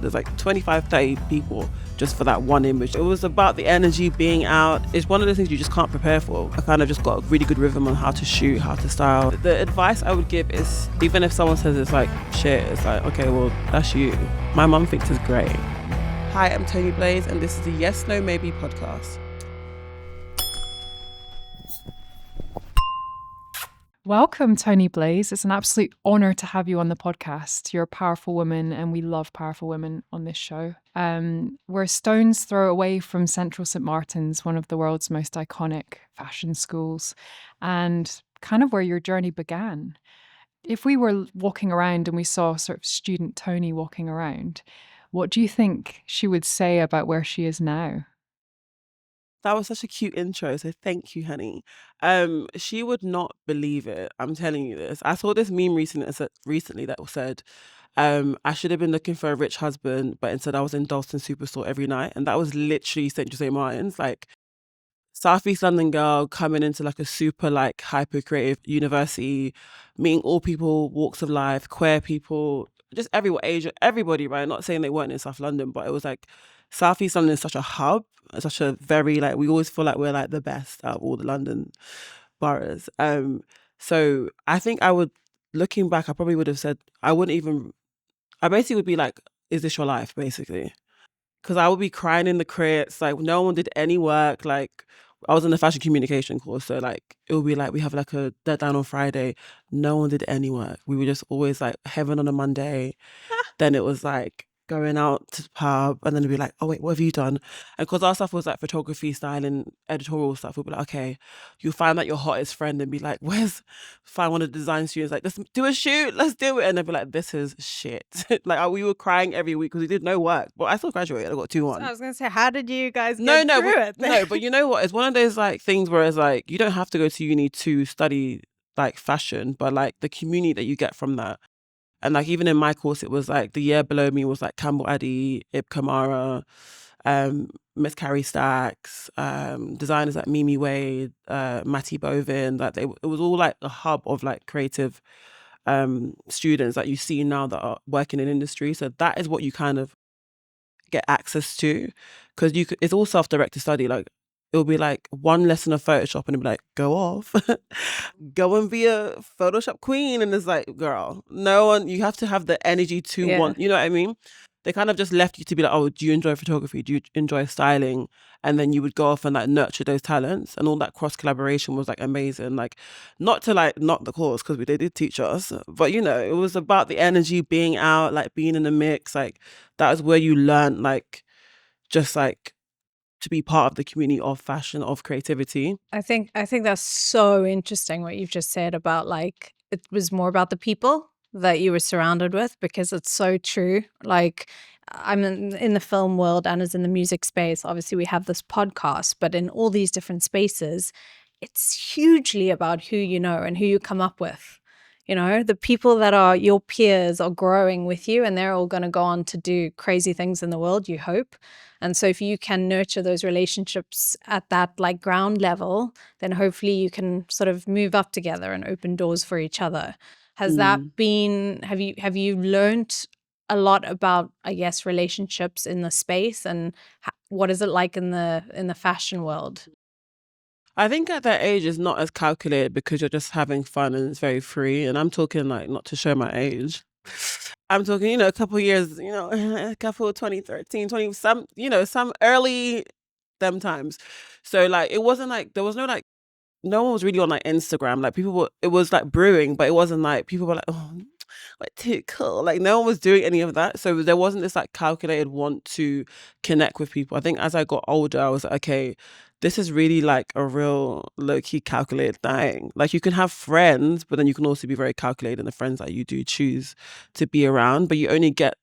There's like 25, 30 people just for that one image. It was about the energy being out. It's one of the things you just can't prepare for. I kind of just got a really good rhythm on how to shoot, how to style. The advice I would give is, even if someone says it's like shit, it's like, okay, well, that's you. My mum thinks it's great. Hi, I'm Toni-Blaze, and this is the Yes, No, Maybe podcast. Welcome, Toni-Blaze. It's an absolute honour to have you on the podcast. You're a powerful woman, and we love powerful women on this show. We're a stone's throw away from Central St. Martin's, one of the world's most iconic fashion schools, and kind of where your journey began. If we were walking around and we saw sort of student Toni walking around, what do you think she would say about where she is now? That was such a cute intro, so thank you, honey. She would not believe it. I'm telling you this. I saw this meme recently that said, I should have been looking for a rich husband, but instead I was in Dalston Superstore every night. And that was literally St. Martin's, like Southeast London girl coming into like a super like hyper creative university, meeting all people, walks of life, queer people, just everyone, age, everybody, right? Not saying they weren't in South London, but it was like Southeast London is such a hub, such a very like, we always feel like we're like the best out of all the London boroughs. So I think looking back, I probably would have said, I basically would be like, is this your life, basically? Because I would be crying in the crits, like no one did any work. Like I was in the fashion communication course, so like it would be like we have like a deadline on Friday, no one did any work. We were just always like heaven on a Monday. Then it was like going out to the pub, and then it'd be like, oh wait, what have you done? And because our stuff was like photography, styling, editorial stuff, we'd be like, okay, you'll find like your hottest friend and be like, find one of the design students, like, let's do a shoot, let's do it. And they'd be like, this is shit. Like we were crying every week because we did no work. But I still graduated, I got 2-1. I was going to say, how did you guys get through it? No, but you know what? It's one of those like things where it's like, you don't have to go to uni to study like fashion, but like the community that you get from that. And like even in my course, it was like the year below me was like Campbell Addy, Ib Kamara, Miss Carrie Stacks, designers like Mimi Wade, Matty Bovin. Like it was all like a hub of like creative students that you see now that are working in industry. So that is what you kind of get access to, because it's all self-directed study. Like it'll be like one lesson of Photoshop and it'll be like, go off, go and be a Photoshop queen. And it's like, girl, no one, you have to have the energy to want, you know what I mean? They kind of just left you to be like, oh, do you enjoy photography? Do you enjoy styling? And then you would go off and like nurture those talents, and all that cross collaboration was like amazing. Like not to like knock the course, because they did teach us, but you know, it was about the energy being out, like being in the mix. Like that was where you learned like just like to be part of the community of fashion, of creativity. I think that's so interesting what you've just said about like it was more about the people that you were surrounded with, because it's so true. Like I'm in the film world and is in the music space. Obviously we have this podcast, but in all these different spaces, it's hugely about who you know and who you come up with. You know, the people that are your peers are growing with you, and they're all going to go on to do crazy things in the world, you hope. And so if you can nurture those relationships at that like ground level, then hopefully you can sort of move up together and open doors for each other. Has that been, have you learned a lot about, I guess, relationships in the space, and what is it like in the fashion world? I think at that age it's not as calculated, because you're just having fun and it's very free. And I'm talking like, not to show my age, I'm talking, you know, a couple of years, you know, a couple of 2013, 20, some, you know, some early them times. So like, it wasn't like, there was no like, no one was really on like Instagram. Like it was like brewing, but it wasn't like, people were like, oh, like too cool. Like no one was doing any of that. So there wasn't this like calculated want to connect with people. I think as I got older, I was like, okay, this is really like a real low-key calculated thing. Like you can have friends, but then you can also be very calculated in the friends that you do choose to be around. But you only get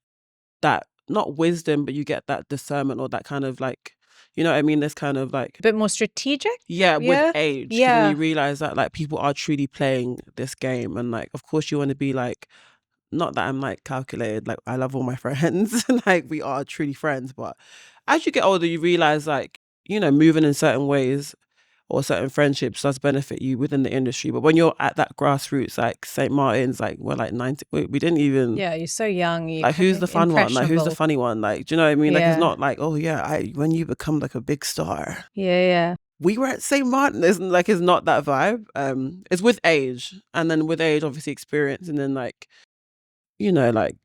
that, not wisdom, but you get that discernment, or that kind of like, you know what I mean? This kind of like A bit more strategic? with age. 'Cause Yeah. then you realize that like people are truly playing this game, and like of course you want to be like, not that I'm like calculated, like I love all my friends, like we are truly friends, but as you get older you realize like, you know, moving in certain ways or certain friendships does benefit you within the industry. But when you're at that grassroots, like St. Martin's, like we're like 90, we didn't even, Yeah, you're so young. You like, who's the fun one? Like, who's the impressionable. funny one? Like, do you know what I mean? Like, it's Yeah. not like, oh yeah, when you become like a big star. Yeah. We were at St. Martin. It's not that vibe. It's with age, and then with age, obviously experience, and then like, like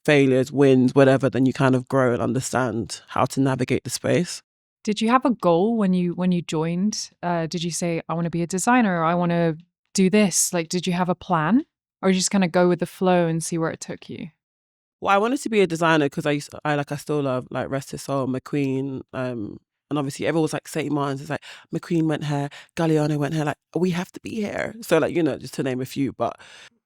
failures, wins, whatever. Then you kind of grow and understand how to navigate the space. Did you have a goal when you joined? Did you say, I want to be a designer, or I want to do this? Like, did you have a plan, or just kind of go with the flow and see where it took you? Well, I wanted to be a designer because I still love like Rest His Soul, McQueen, and obviously everyone was like St. Martin's. It's like McQueen went here, Galliano went here. Like, we have to be here. So like, just to name a few. But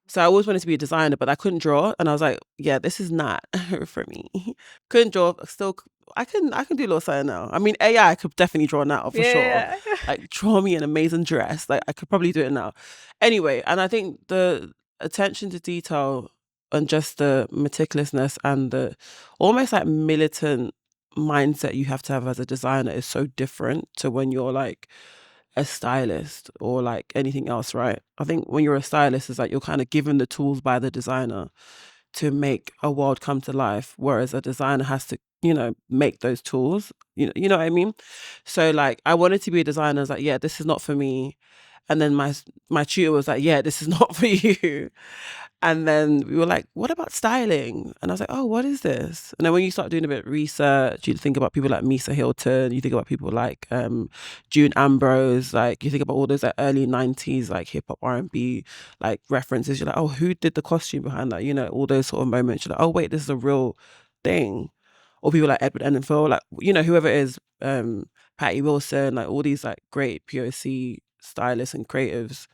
so I always wanted to be a designer, but I couldn't draw, and I was like, yeah, this is not for me. Couldn't draw. Still, I can do a little something now. I mean, AI, I could definitely draw now for sure. Like, draw me an amazing dress. Like, I could probably do it now. Anyway, and I think the attention to detail and just the meticulousness and the almost like militant mindset you have to have as a designer is so different to when you're like a stylist or like anything else, right? I think when you're a stylist, it's like you're kind of given the tools by the designer to make a world come to life, whereas a designer has to, make those tools. You know what I mean? So like, I wanted to be a designer. I was like, yeah, this is not for me. And then my tutor was like, yeah, this is not for you. And then we were like, what about styling? And I was like, oh, what is this? And then when you start doing a bit of research, you think about people like Misa Hilton, you think about people like June Ambrose, like you think about all those like early 90s, like hip hop, R&B, like references. You're like, oh, who did the costume behind that? All those sort of moments. You're like, oh, wait, this is a real thing. Or people like Edward Enninful, like, whoever it is, Patty Wilson, like all these like great POC stylists and creatives.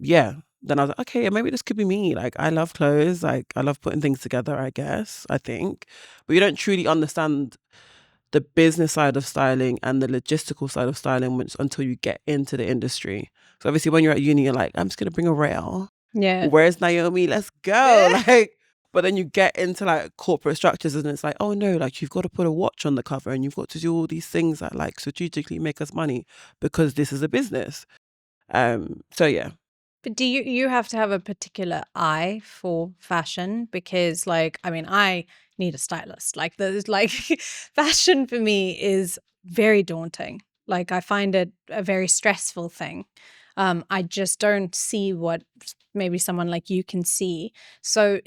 Yeah. Then I was like, okay, maybe this could be me. Like, I love clothes. Like, I love putting things together, I guess, I think. But you don't truly understand the business side of styling and the logistical side of styling until you get into the industry. So obviously when you're at uni, you're like, I'm just going to bring a rail. Yeah. Where's Naomi? Let's go. Like, but then you get into like corporate structures and it's like, oh no, like you've got to put a watch on the cover and you've got to do all these things that like strategically make us money because this is a business. So yeah. But do you have to have a particular eye for fashion? Because like, I mean, I need a stylist. Like there's like fashion for me is very daunting. Like I find it a very stressful thing. I just don't see what maybe someone like you can see. So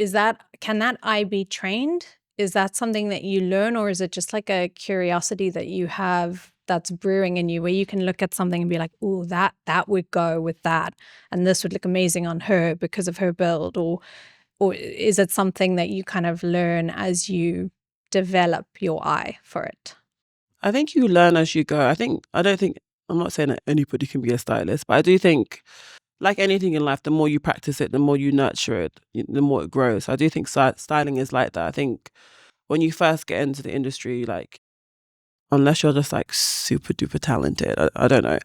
can that eye be trained? Is that something that you learn, or is it just like a curiosity that you have that's brewing in you where you can look at something and be like, oh, that would go with that, and this would look amazing on her because of her build, or is it something that you kind of learn as you develop your eye for it? I think you learn as you go. I'm not saying that anybody can be a stylist, but I do think, like anything in life, the more you practice it, the more you nurture it, the more it grows. I do think styling is like that. I think when you first get into the industry, like, unless you're just like super duper talented, I don't know.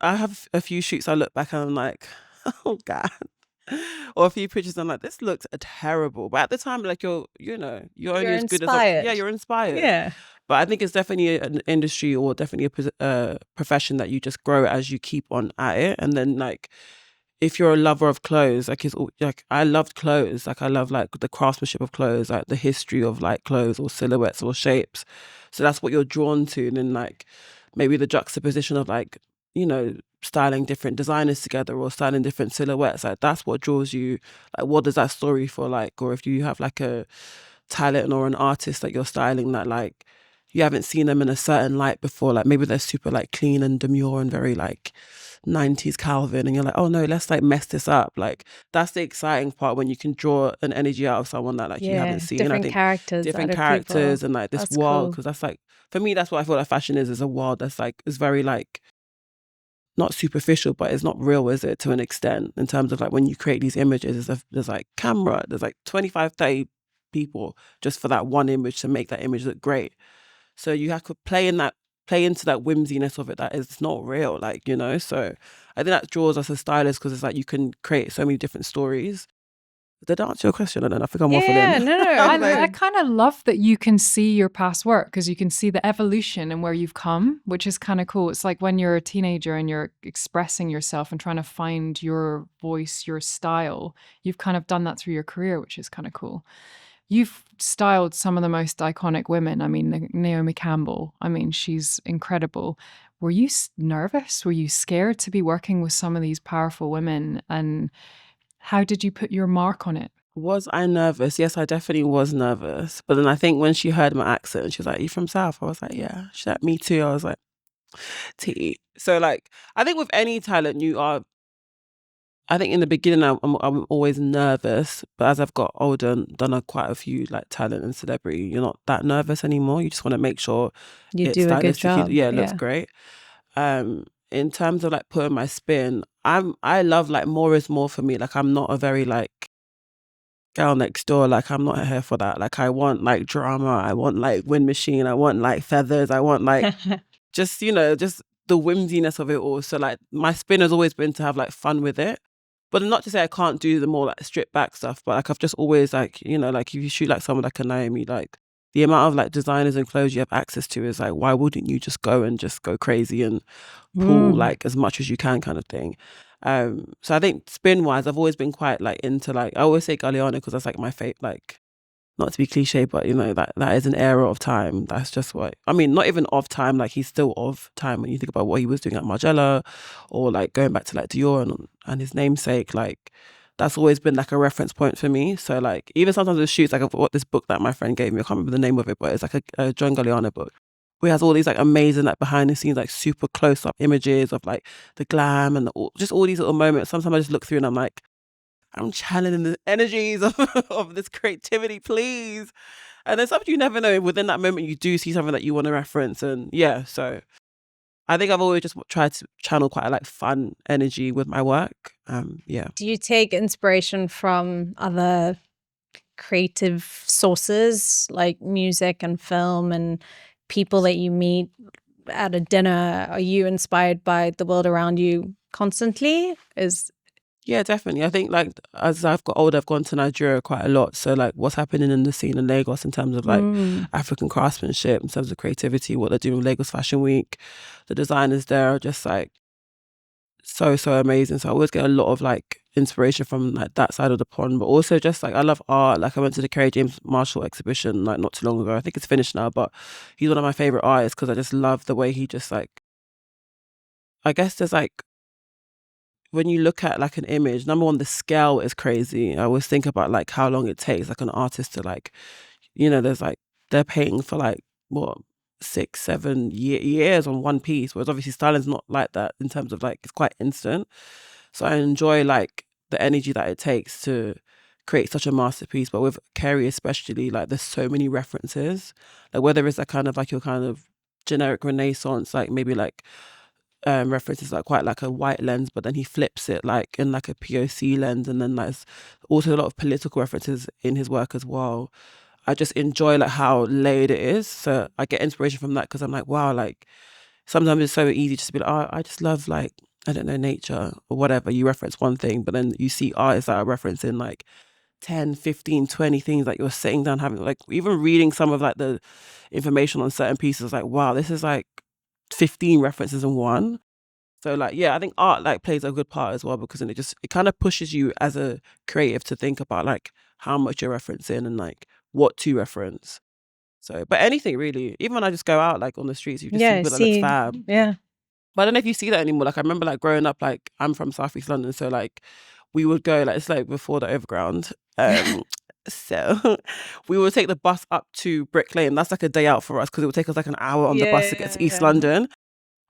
I have a few shoots I look back and I'm like, oh God. Or a few pictures I'm like, this looks terrible. But at the time, like you're only as good as you're inspired. Yeah. But I think it's definitely an industry or definitely a profession that you just grow as you keep on at it. And then like, if you're a lover of clothes, like I loved clothes. Like I love like the craftsmanship of clothes, like the history of like clothes or silhouettes or shapes. So that's what you're drawn to. And then like maybe the juxtaposition of like, styling different designers together or styling different silhouettes. Like that's what draws you. Like what does that story for like? Or if you have like a talent or an artist that you're styling that like you haven't seen them in a certain light before, like maybe they're super like clean and demure and very like 90s Calvin, and you're like, oh no, let's like mess this up. Like that's the exciting part when you can draw an energy out of someone that like you haven't seen. Different characters And like this That's world, cool. because that's like, for me, that's what I feel like fashion is a world that's like, is very like, not superficial, but it's not real, is it, to an extent, in terms of like when you create these images, there's like camera, there's like 25, 30 people just for that one image to make that image look great. So you have to play into that whimsiness of it that is not real, like, so I think that draws us as stylists because it's like you can create so many different stories. Did I answer your question? I don't know. I think I'm Yeah, waffling. no. I kind of love that you can see your past work because you can see the evolution and where you've come, which is kind of cool. It's like when you're a teenager and you're expressing yourself and trying to find your voice, your style, you've kind of done that through your career, which is kind of cool. You've styled some of the most iconic women. I mean, Naomi Campbell. I mean, she's incredible. Were you nervous? Were you scared to be working with some of these powerful women? And how did you put your mark on it? Was I nervous? Yes, I definitely was nervous. But then I think when she heard my accent, she was like, "You from South?" I was like, "Yeah." She's like, "Me too." I was like, "T." So like, I think with any talent, I think in the beginning, I'm always nervous, but as I've got older and done quite a few like talent and celebrity, you're not that nervous anymore. You just want to make sure You it's do a good stylistically, job. it looks great. In terms of like putting my spin, I love like more is more for me. Like I'm not a very like girl next door. Like I'm not here for that. Like I want like drama. I want like wind machine. I want like feathers. I want like just just the whimsiness of it all. So like my spin has always been to have like fun with it. But not to say I can't do the more like stripped back stuff, but like I've just always like, like if you shoot like someone like a Naomi, like the amount of like designers and clothes you have access to is like, why wouldn't you just go crazy and pull like as much as you can kind of thing. So I think spin wise, I've always been quite like into like, I always say Galliano because that's like my favorite, like not to be cliche, but that is an era of time. That's just what, I mean, not even of time, like he's still of time when you think about what he was doing at Margiela or like going back to like Dior and his namesake, like that's always been like a reference point for me. So like even sometimes with shoots, like I've got this book that my friend gave me, I can't remember the name of it, but it's like a John Galliano book. Where he has all these like amazing like behind the scenes like super close up images of like the glam and just all these little moments. Sometimes I just look through and I'm like, I'm channeling the energies of this creativity, please. And then something you never know, within that moment you do see something that you want to reference. And yeah, so I think I've always just tried to channel quite a like fun energy with my work. Yeah. Do you take inspiration from other creative sources like music and film and people that you meet at a dinner? Are you inspired by the world around you constantly? Yeah, definitely. I think like as I've got older, I've gone to Nigeria quite a lot. So like what's happening in the scene in Lagos in terms of like African craftsmanship, in terms of creativity, what they're doing with Lagos Fashion Week, the designers there are just like so amazing. So I always get a lot of like inspiration from like that side of the pond, but also just like I love art. Like I went to the Kerry James Marshall exhibition like not too long ago. I think it's finished now, but he's one of my favorite artists because I just love the way he just like, I guess there's like, when you look at like an image, number one, the scale is crazy. I always think about like how long it takes like an artist to like, there's like, they're paying for like what, 6-7 years on one piece, whereas obviously styling's not like that in terms of like it's quite instant. So I enjoy like the energy that it takes to create such a masterpiece. But with Kerry especially, like there's so many references, like whether it's a kind of like your kind of generic Renaissance, like maybe like references like quite like a white lens, but then he flips it like in like a POC lens, and then there's also a lot of political references in his work as well. I just enjoy like how layered it is, so I get inspiration from that because I'm like, wow, like sometimes it's so easy just to be like, oh, I just love like, I don't know, nature or whatever. You reference one thing, but then you see artists that are referencing like 10, 15, 20 things that you're sitting down having, like even reading some of like the information on certain pieces, like, wow, this is like 15 references in one. So like, yeah, I think art like plays a good part as well, because then it kind of pushes you as a creative to think about like how much you're referencing and like what to reference. So, but anything really, even when I just go out like on the streets, you just see people that look fab. Yeah. But I don't know if you see that anymore. Like I remember like growing up, like I'm from South East London, so like we would go, like it's like before the overground. So we would take the bus up to Brick Lane. That's like a day out for us because it would take us like an hour on the bus to get to East London.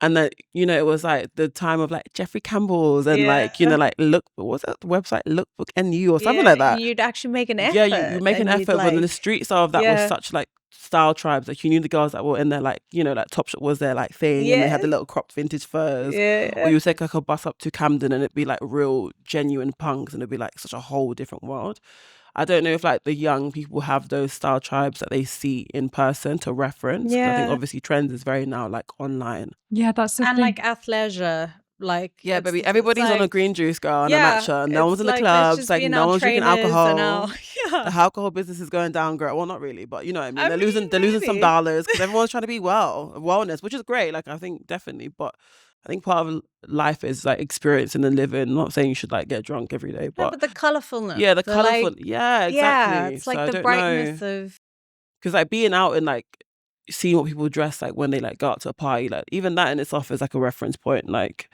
And then, it was like the time of like Jeffrey Campbell's and like, like look, what was that the website? Lookbook NU or something like that. You'd actually make an effort. Yeah, you make an effort, but then the streets of that was Yeah. such like style tribes. Like you knew the girls that were in there, like, like Topshop was their like thing, and they had the little cropped vintage furs. Or you would take like a bus up to Camden and it'd be like real genuine punks, and it'd be like such a whole different world. I don't know if like the young people have those style tribes that they see in person to reference. 'Cause I think obviously trends is very now like online. Yeah, that's the And thing. like athleisure Like, Yeah, baby. it's Everybody's on a like, green juice, girl, and a yeah, matcha. No one's it's in the like, let's clubs. just Like, be in no our one's drinking trainers and alcohol. yeah. The alcohol business is going down, girl. Well, not really, but you know what I mean. I They're mean, losing some maybe. dollars because everyone's trying to be wellness, which is great. Like, I think definitely, but I think part of life is like experiencing and living. I'm not saying you should like get drunk every day, No, but but the colorfulness. yeah, the the colorful. like, Yeah, yeah, exactly. it's So like I the don't know, brightness of because like being out and like seeing what people dress like when they like go out to a party, like even that in itself is like a reference point. Like,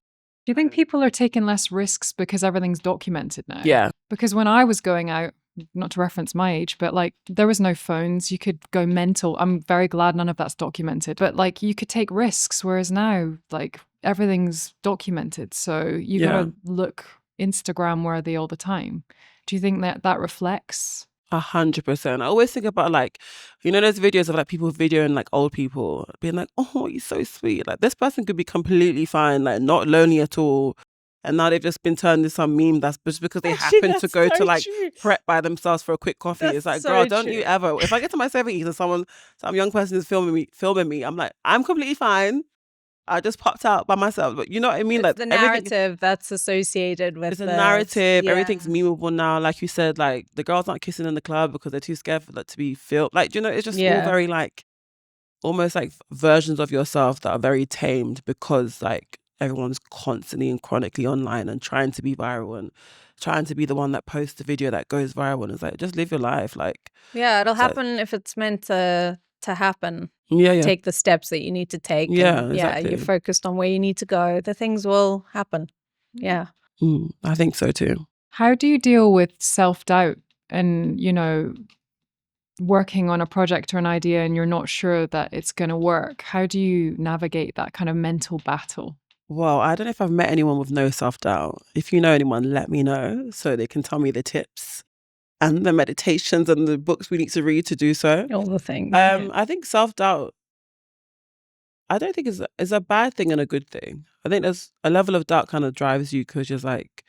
Do you think people are taking less risks because everything's documented now? yeah, Because when I was going out, not to reference my age, but like there was no phones. You could go mental. I'm very glad none of that's documented. But like you could take risks, whereas now like everything's documented. So you Yeah. gotta look Instagram worthy all the time. Do you think that that reflects? 100%. I always think about like, you know, those videos of like people videoing like old people being like, oh, you're so sweet. Like this person could be completely fine, like not lonely at all. And now they've just been turned into some meme that's just because they Actually, happen to that's go to so like true. prep by themselves for a quick coffee. That's It's like, so girl, don't you true. ever. If I get to my 70s and some young person is filming me, I'm like, I'm completely fine. I just popped out by myself. But you know what I mean? It's Like the everything narrative that's associated with it's a this. narrative. Yeah. Everything's memeable now. Like you said, like the girls aren't kissing in the club because they're too scared for that to be filmed. Like, you know, it's just all Yeah. very like almost like versions of yourself that are very tamed because like everyone's constantly and chronically online and trying to be viral and trying to be the one that posts the video that goes viral. And it's like, just live your life. Like, Yeah, it'll so- happen if it's meant to happen. yeah. Take the steps that you need to take. Yeah, and, exactly. you're focused on where you need to go. The things will happen. Yeah. I think so too. How do you deal with self-doubt and, you know, working on a project or an idea and you're not sure that it's going to work? How do you navigate that kind of mental battle? Well, I don't know if I've met anyone with no self-doubt. If you know anyone, let me know so they can tell me the tips and the meditations and the books we need to read to do so. All the things. I think self-doubt, I don't think is a bad thing and a good thing. I think there's a level of doubt kind of drives you because you're like,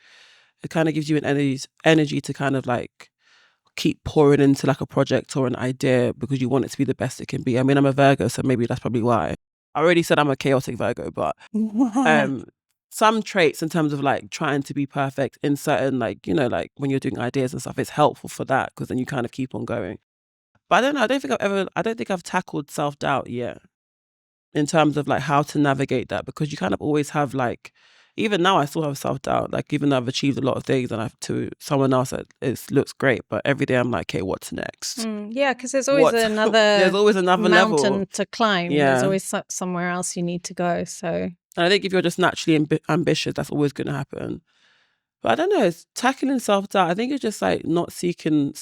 it kind of gives you an energy to kind of like keep pouring into like a project or an idea because you want it to be the best it can be. I mean, I'm a Virgo, so maybe that's probably why. I already said I'm a chaotic Virgo, but some traits in terms of like trying to be perfect in certain like, you know, like when you're doing ideas and stuff, it's helpful for that because then you kind of keep on going. But I don't know, I don't think I've tackled self-doubt yet in terms of like how to navigate that because you kind of always have like, even now I still have self-doubt, like even though I've achieved a lot of things and I have to someone else that it looks great, but every day I'm like, okay, what's next? Yeah, because there's always There's another always another mountain level. to climb. Yeah. There's always somewhere else you need to go. So And I think if you're just naturally ambitious, that's always going to happen. But I don't know, it's tackling self-doubt. I think it's just like not seeking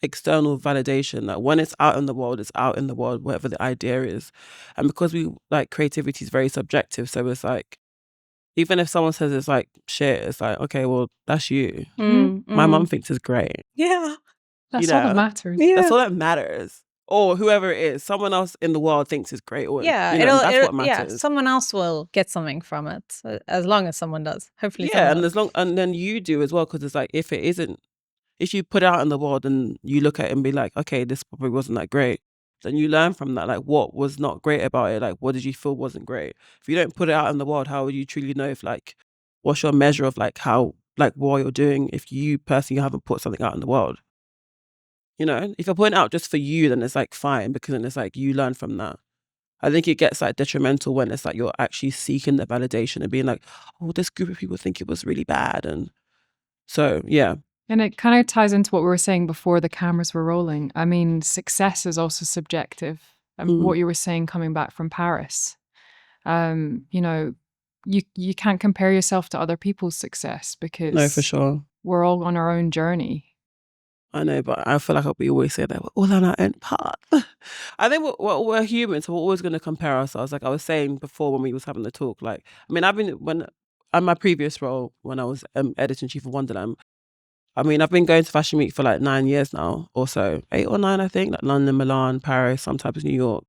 external validation. Like when it's out in the world, it's out in the world, whatever the idea is. And because we like creativity is very subjective, so it's like, even if someone says it's like shit, it's like, okay, well, that's you. My mum thinks it's great. Yeah. That's all that matters. Yeah. That's all that matters. Or whoever it is, someone else in the world thinks it's great. Or, Yeah, you know, that's what matters. Yeah, someone else will get something from it, as long as someone does. Hopefully, Yeah, someone and then you do as well, because it's like if you put it out in the world and you look at it and be like, okay, this probably wasn't that great, then you learn from that, like what was not great about it, like what did you feel wasn't great. If you don't put it out in the world, how would you truly know if like what's your measure of like how like what you're doing if you personally haven't put something out in the world? You know, if you're putting it out just for you, then it's like fine, because then it's like you learn from that. I think it gets like detrimental when it's like you're actually seeking the validation and being like, oh, this group of people think it was really bad. And so, yeah. And it kind of ties into what we were saying before the cameras were rolling. I mean, success is also subjective. And what you were saying coming back from Paris, you know, you can't compare yourself to other people's success because No, for sure. we're all on our own journey. I know, but I feel like we always say that we're all on our own path. I think we're human, so we're always going to compare ourselves. Like I was saying before when we was having the talk, like, I mean, in my previous role, when I was editor-in-chief of Wonderland, I mean, I've been going to Fashion Week for like 9 years now, or so, 8 or 9, I think, like London, Milan, Paris, sometimes New York.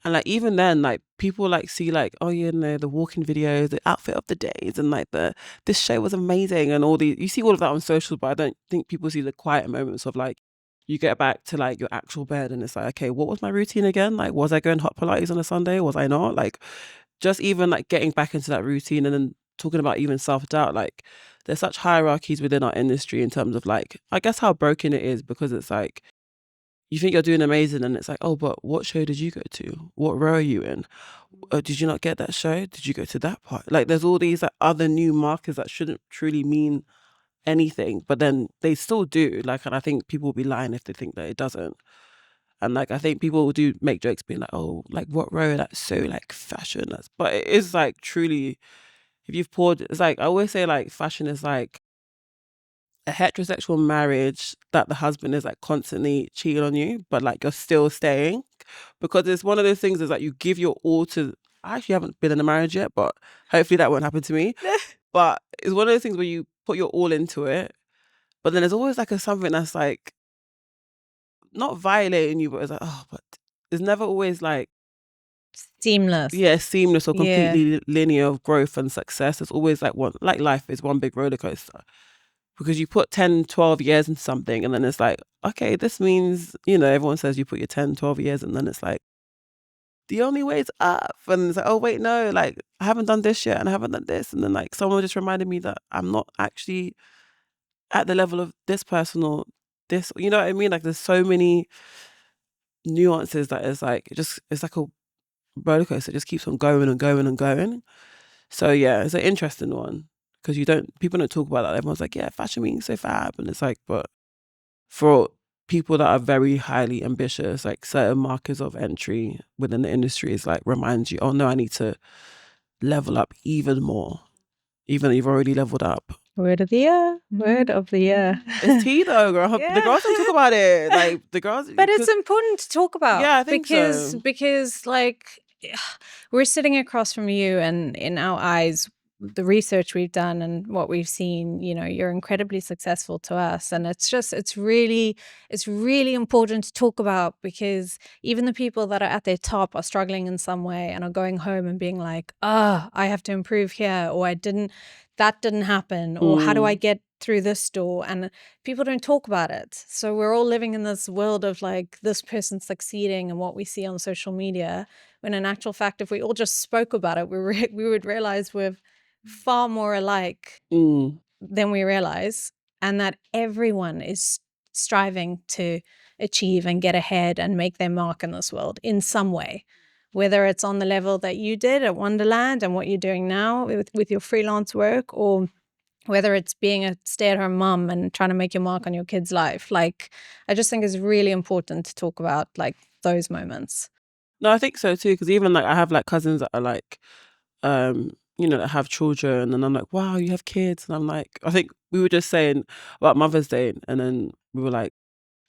And like even then, like people like see like, oh, you know, the walking videos, the outfit of the days, and like this show was amazing, and all you see all of that on social, but I don't think people see the quiet moments of like you get back to like your actual bed and it's like, okay, what was my routine again? Like, was I going hot Pilates on a Sunday? Was I not? Like, just even like getting back into that routine and then talking about even self-doubt, like there's such hierarchies within our industry in terms of like, I guess how broken it is, because it's like, you think you're doing amazing and it's like, oh, but what show did you go to? What row are you in? Did you not get that show? Did you go to that part? Like there's all these like other new markers that shouldn't truly mean anything, but then they still do. Like, and I think people will be lying if they think that it doesn't. And like, I think people do make jokes being like, oh, like what row? That's so like fashion. But it is like truly, if you've poured, it's like, I always say like fashion is like a heterosexual marriage that the husband is like constantly cheating on you, but like you're still staying, because it's one of those things is like you give your all to. I actually haven't been in a marriage yet, but hopefully that won't happen to me. But it's one of those things where you put your all into it, but then there's always like something that's like not violating you, but it's like, oh, but it's never always like Seamless. seamless or Yeah. completely linear of growth and success. It's always like like life is one big roller coaster. Because you put 10, 12 years into something and then it's like, okay, this means, everyone says you put your 10, 12 years and then it's like, the only way is up. And it's like, oh, wait, no, like I haven't done this yet and I haven't done this. And then like someone just reminded me that I'm not actually at the level of this person or this, you know what I mean? Like there's so many nuances that it's like, it's like a roller coaster. It just keeps on going and going and going. So yeah, it's an interesting one. Because people don't talk about that. Everyone's like, yeah, fashion week is so fab. And it's like, but for people that are very highly ambitious, like certain markers of entry within the industry is like, reminds you, oh no, I need to level up even more, even though you've already leveled up. Word of the year. Word of the year. It's tea though, girl. Yeah. The girls don't talk about it. Like the girls. But it's important to talk about. Yeah, I think so. so. Because like we're sitting across from you, and in our eyes, the research we've done and what we've seen, you're incredibly successful to us. And it's really important to talk about, because even the people that are at their top are struggling in some way and are going home and being like, I have to improve here, or that didn't happen, or how do I get through this door? And people don't talk about it. So we're all living in this world of like this person succeeding and what we see on social media, when in actual fact, if we all just spoke about it, we would realize we're far more alike than we realize, and that everyone is striving to achieve and get ahead and make their mark in this world in some way, whether it's on the level that you did at Wonderland and what you're doing now with your freelance work, or whether it's being a stay-at-home mom and trying to make your mark on your kid's life. Like, I just think it's really important to talk about like those moments. No, I think so too, because even like I have like cousins that are like that have children, and I'm like, wow, you have kids. And I'm like, I think we were just saying about Mother's Day, and then we were like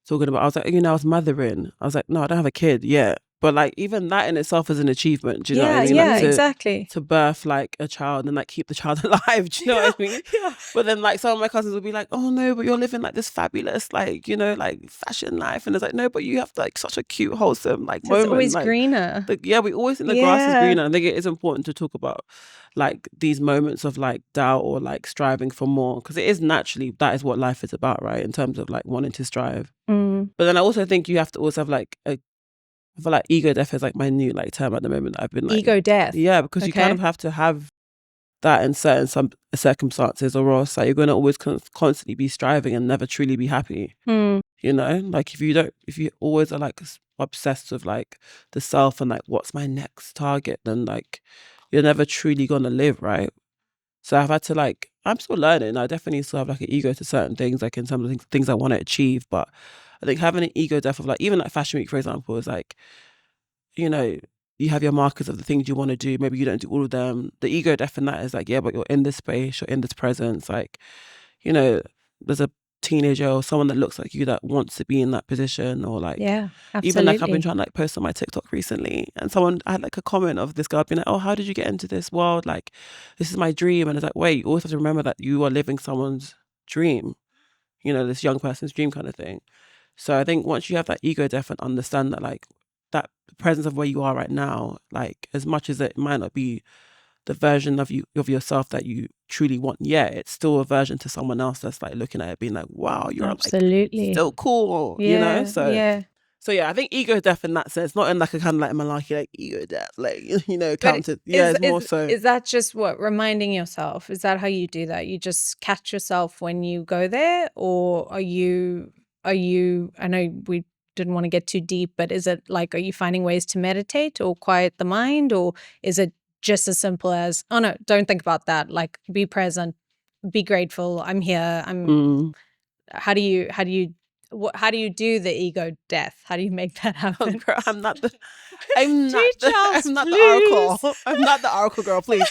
talking about, I was like, I was mothering. I was like, no, I don't have a kid yet. But like even that in itself is an achievement. Do you know what I mean? Yeah, like exactly. To birth like a child and like keep the child alive. Do you know what I mean? Yeah. But then like some of my cousins would be like, oh no, but you're living like this fabulous, like, like fashion life. And it's like, no, but you have like such a cute, wholesome like moment. It's always like, greener. we always think the grass is greener. I think it is important to talk about like these moments of like doubt or like striving for more, because it is naturally, that is what life is about, right? In terms of like wanting to strive. But then I also think you have to also have like I feel like ego death is like my new like term at the moment that I've been like, ego death. Yeah, because you kind of have to have that in certain circumstances, or else like you're going to always constantly be striving and never truly be happy. Like if you always are like obsessed with like the self and like what's my next target, then like you're never truly gonna live, right? So I've had to like, I'm still learning. I definitely still have like an ego to certain things, like in terms of things I want to achieve. But I think having an ego death of like, even like Fashion Week, for example, is like, you have your markers of the things you want to do. Maybe you don't do all of them. The ego death in that is like, yeah, but you're in this space, you're in this presence. Like, there's a teenager or someone that looks like you that wants to be in that position, or like, yeah, absolutely. Even like I've been trying to like post on my TikTok recently, and I had like a comment of this girl being like, oh, how did you get into this world? Like, this is my dream. And it's like, wait, you always have to remember that you are living someone's dream, this young person's dream kind of thing. So I think once you have that ego death and understand that like that presence of where you are right now, like as much as it might not be the version of yourself that you truly want yet, it's still a version to someone else that's like looking at it being like, wow, you're absolutely like still cool, So So yeah, I think ego death in that sense, not in like a kind of like malarkey, like ego death, like, you know, But counted. Yeah, it's more is so. is that just what, reminding yourself? Is that how you do that? You just catch yourself when you go there, or are you? I know we didn't want to get too deep, but is it like, are you finding ways to meditate or quiet the mind, or is it just as simple as, oh no, don't think about that. Like, be present, be grateful. I'm here. Mm. How do you how do you do the ego death? How do you make that happen? Girl, I'm not the I'm not Teach the us, I'm not the please. oracle. I'm not the oracle girl, please.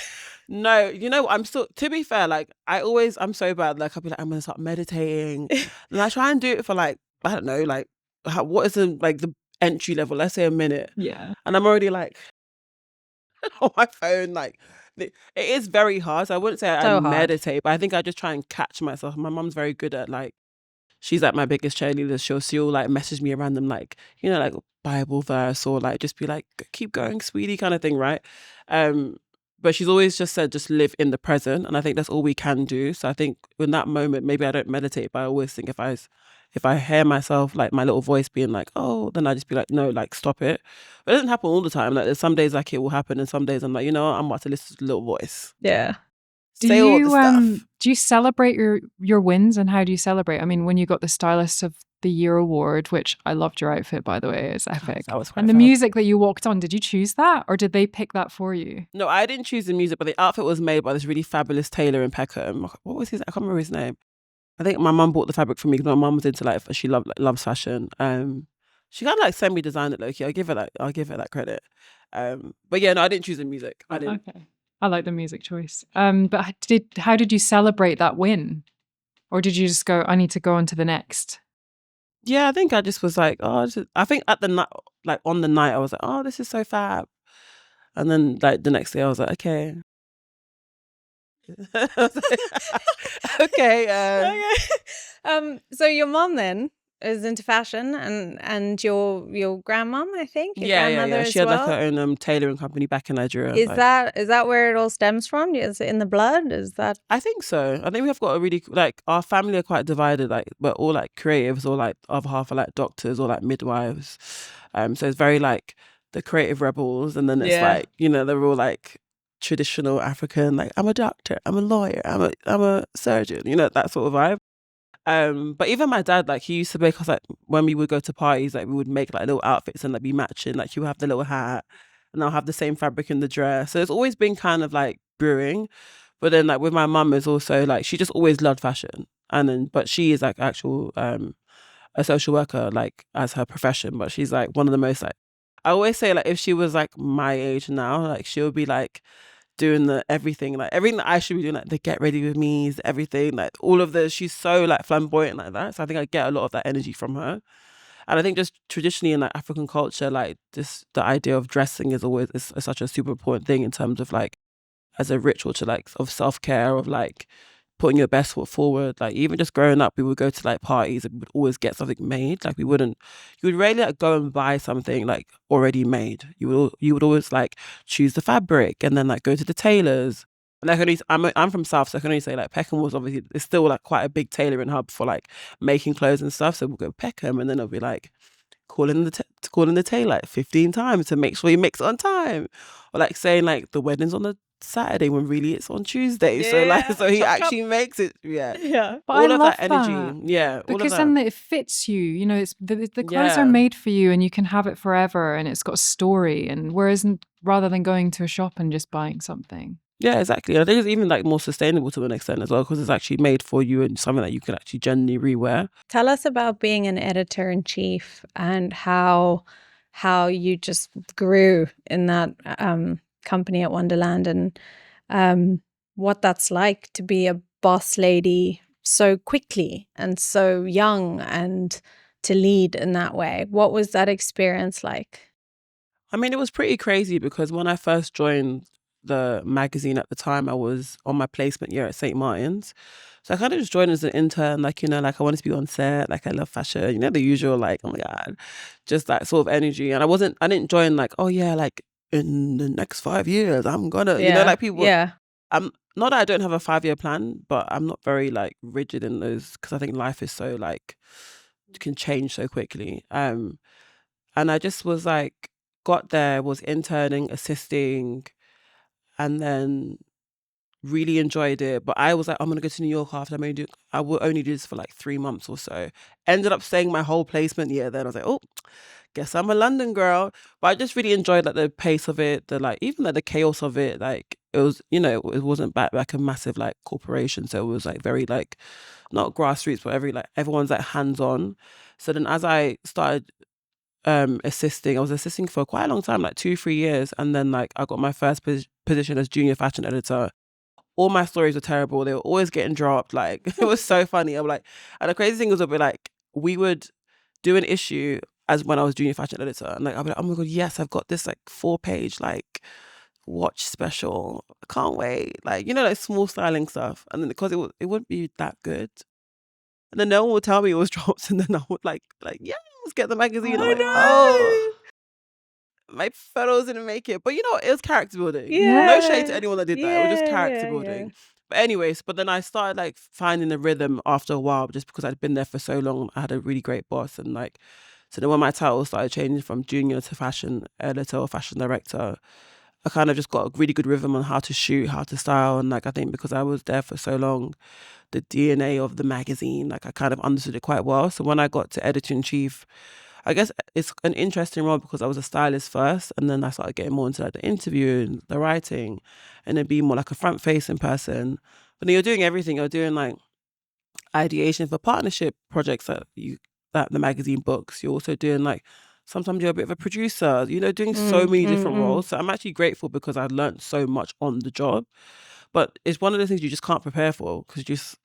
No, you know, I'm still, to be fair, like I'm so bad. Like I'll be like, I'm gonna start meditating. And I try and do it for like, I don't know, like what is the entry level? Let's say a minute. Yeah. And I'm already like on my phone, like it is very hard. So I wouldn't say I So hard. meditate, but I think I just try and catch myself. My mum's very good at like, she's like my biggest cheerleader. She'll like message me a random like, you know, like Bible verse, or like just be like, keep going, sweetie, kind of thing, right? But she's always just said, just live in the present, and I think that's all we can do. So I think in that moment, maybe I don't meditate, but I always think if I hear myself, like my little voice being like, oh, then I just be like, no, like stop it. But it doesn't happen all the time. Like there's some days like it will happen, and some days I'm like, you know what, I'm about to listen to the little voice. Yeah. Say all the stuff. Do you celebrate your wins, and how do you celebrate? I mean, when you got the Stylist of the Year award, which I loved your outfit, by the way, it's epic. That was quite and the fab. music that you walked on, did you choose that, or did they pick that for you? No, I didn't choose the music, but the outfit was made by this really fabulous tailor in Peckham. What was his? I can't remember his name. I think my mum bought the fabric for me because my mum was into like, she loves fashion. She kind of like semi-designed it, Loki. I'll give her that credit. But yeah, no, I didn't choose the music. I didn't. Okay, I like the music choice. But how did you celebrate that win, or did you just go, I need to go on to the next? Yeah, I think I just was like, I think at the night, like on the night, I was like, oh, this is so fab. And then like the next day, I was like, okay. Okay. So your mom then is into fashion, and your grandmom, I think, your grandmother as She had well. like her own tailoring company back in Nigeria. Is like, that where it all stems from? Is it in the blood? Is that? I think so. I think we've got a really, like, our family are quite divided. Like, we're all like creatives, or like other half are like doctors or like midwives. So it's very like the creative rebels, and then it's Yeah. like, you know, they're all like traditional African. Like, I'm a doctor, I'm a lawyer, I'm a surgeon. You know, that sort of vibe. But even my dad, like, he used to make us, like, when we would go to parties, like we would make like little outfits and like be matching. Like, he would have the little hat, and I'll have the same fabric in the dress. So it's always been kind of like brewing. But then like with my mum is also like, she just always loved fashion. And then, but she is like actual a social worker, like as her profession. But she's like one of the most like, I always say like, if she was like my age now, like she would be like doing everything that I should be doing, like the get ready with me's, everything, like all of she's so like flamboyant like that. So I think I get a lot of that energy from her. And I think just traditionally in like African culture, like the idea of dressing is always is such a super important thing in terms of like as a ritual to like of self-care, of like putting your best foot forward. Like even just growing up, we would go to like parties and we would always get something made. Like you would rarely like go and buy something like already made. You would always like choose the fabric and then like go to the tailors. And I can only, I'm from South, so I can only say like Peckham was obviously, it's still like quite a big tailoring hub for like making clothes and stuff. So we'll go Peckham, and then it'll be like calling the tailor like 15 times to make sure he makes it on time, or like saying like the wedding's on a Saturday when really it's on Tuesday. So like, so he actually makes it. Yeah. Yeah. But All I of love that energy. Yeah. All because of then that. it fits you. You know, it's the clothes Yeah. are made for you, and you can have it forever, and it's got a story. And rather than going to a shop and just buying something. Yeah, exactly. And I think it's even like more sustainable to an extent as well, because it's actually made for you and something that you can actually genuinely rewear. Tell us about being an editor-in-chief and how you just grew in that company at Wonderland, and what that's like to be a boss lady so quickly and so young, and to lead in that way. What was that experience like? I mean, it was pretty crazy because when I first joined the magazine at the time, I was on my placement year at St. Martin's. So I kind of just joined as an intern, like, you know, like I wanted to be on set, like I love fashion, you know, the usual, like, oh my God, just that sort of energy. And I didn't join like, oh yeah, like in the next 5 years, I'm gonna, you know, like people, Yeah. I'm not that I don't have a 5-year plan, but I'm not very like rigid in those, because I think life is so like, can change so quickly. And I just was like, got there, was interning, assisting, and then really enjoyed it. But I was like, I'm gonna go to New York after I will only do this for like 3 months or so. Ended up staying my whole placement year. Then I was like, oh, guess I'm a London girl. But I just really enjoyed like the pace of it, the like even like the chaos of it. Like it was, it wasn't back like a massive like corporation, so it was like very like not grassroots, but everyone's like hands on. So then as I started assisting, I was assisting for quite a long time, like 2-3 years, and then like I got my first position as junior fashion editor. All my stories were terrible. They were always getting dropped. Like it was so funny. I'm like, and the crazy thing was, we would do an issue as when I was junior fashion editor, and like I'd be like, oh my god, yes, I've got this like 4-page like watch special. I can't wait. Like like small styling stuff, and then because it wouldn't be that good, and then no one would tell me it was dropped, and then I would like yeah, let's get the magazine. I'm Oh like, no. oh, my photos didn't make it, but it was character building. Yeah. No shade to anyone that did that. It was just character Yeah. building. But anyways, but then I started like finding the rhythm after a while, just because I'd been there for so long. I had a really great boss, and like, so then when my title started changing from junior to fashion editor or fashion director, I kind of just got a really good rhythm on how to shoot, how to style, and like I think because I was there for so long, the DNA of the magazine, like I kind of understood it quite well. So when I got to editor in chief, I guess it's an interesting role because I was a stylist first, and then I started getting more into like the interviewing, the writing, and then being more like a front-facing person. But then you're doing everything. You're doing like ideation for partnership projects that the magazine books. You're also doing like sometimes you're a bit of a producer. Doing so many different roles. So I'm actually grateful because I learned so much on the job. But it's one of the things you just can't prepare for because Just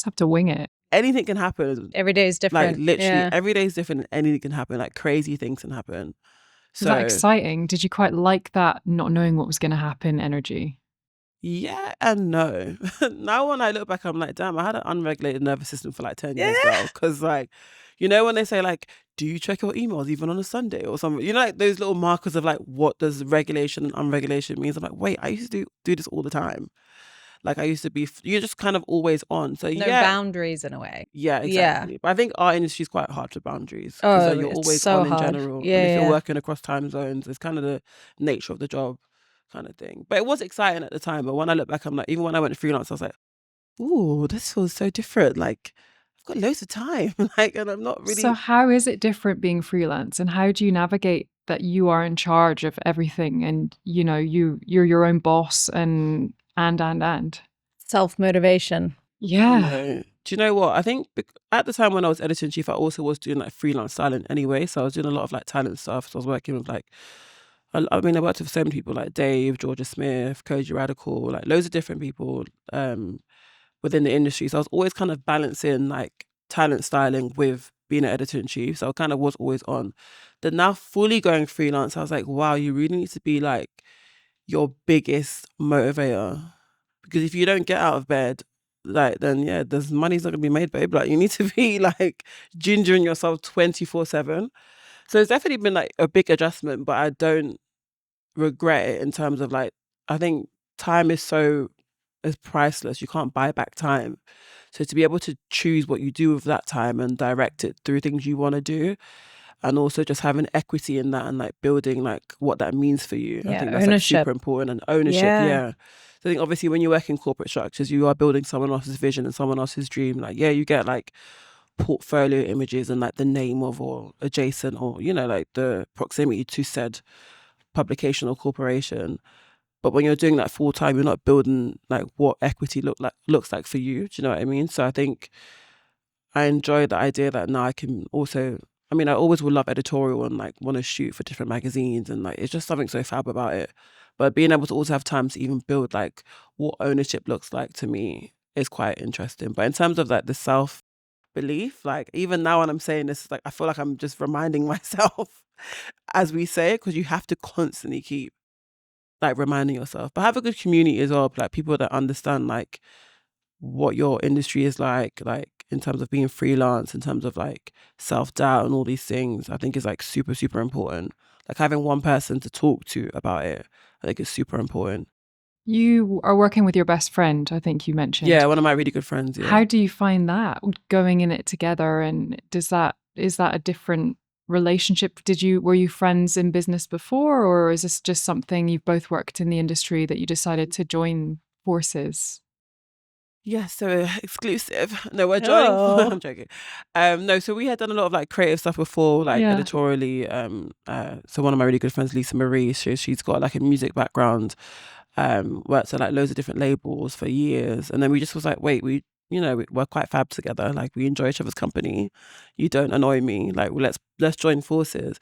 have to wing it. anything can happen. Every day is different. Like literally Yeah. every day is different and anything can happen. Like crazy things can happen. Is that exciting? Did you quite like that not knowing what was going to happen energy? Yeah and no. Now when I look back, I'm like, damn, I had an unregulated nervous system for like 10 years, girl. Because like, when they say like, do you check your emails even on a Sunday or something? Like those little markers of like, what does regulation and unregulation means? I'm like, wait, I used to do this all the time. Like I used to be, you're just kind of always on. So No yeah. boundaries in a way. Yeah, exactly. But I think our industry is quite hard for boundaries. Oh, Because you're it's always so on in hard. general. Yeah, and if you're yeah. working across time zones, it's kind of the nature of the job kind of thing. But it was exciting at the time. But when I look back, I'm like, even when I went freelance, I was like, ooh, this feels so different. Like I've got loads of time. Like, and I'm not really. So how is it different being freelance, and how do you navigate that you are in charge of everything, and you're your own boss and Self-motivation. yeah. Do you know what? I think at the time when I was editor in chief, I also was doing like freelance talent anyway. So I was doing a lot of like talent stuff. So I was working with like, I worked with so many people like Dave, Georgia Smith, Koji Radical, like loads of different people within the industry. So I was always kind of balancing like talent styling with being an editor in chief. So I kind of was always on. Then now fully going freelance, I was like, wow, you really need to be like your biggest motivator. Because if you don't get out of bed, like then yeah, there's money's not gonna be made, babe. Like you need to be like gingering yourself 24/7. So it's definitely been like a big adjustment, but I don't regret it in terms of like I think time is priceless. You can't buy back time. So to be able to choose what you do with that time and direct it through things you want to do, and also just having equity in that and like building like what that means for you. I Yeah, think that's like ownership. super important, and ownership. Yeah. Yeah. So I think obviously when you work in corporate structures, you are building someone else's vision and someone else's dream. Like, yeah, you get like portfolio images and like the name of or adjacent or, like the proximity to said publication or corporation. But when you're doing that full time, you're not building like what equity looks like for you. Do you know what I mean? So I think I enjoy the idea that now I can also, I always would love editorial and like want to shoot for different magazines, and like it's just something so fab about it. But being able to also have time to even build like what ownership looks like to me is quite interesting. But in terms of like the self belief, like even now when I'm saying this, like I feel like I'm just reminding myself as we say it, because you have to constantly keep like reminding yourself. But have a good community as well, like people that understand like what your industry is like in terms of being freelance, in terms of like self-doubt and all these things. I think is like super, super important. Like having one person to talk to about it, I think is super important. You are working with your best friend, I think you mentioned. Yeah, one of my really good friends. Yeah. How do you find that going in it together? And is that a different relationship? Were you friends in business before, or is this just something you've both worked in the industry that you decided to join forces? Yeah, so exclusive. No, we're joining. Oh. I'm joking. No, so we had done a lot of like creative stuff before, like Yeah. editorially. So one of my really good friends, Lisa Marie, she's got like a music background. Worked at like loads of different labels for years, and then we just was like, wait, we're quite fab together. Like we enjoy each other's company. You don't annoy me. Like let's join forces.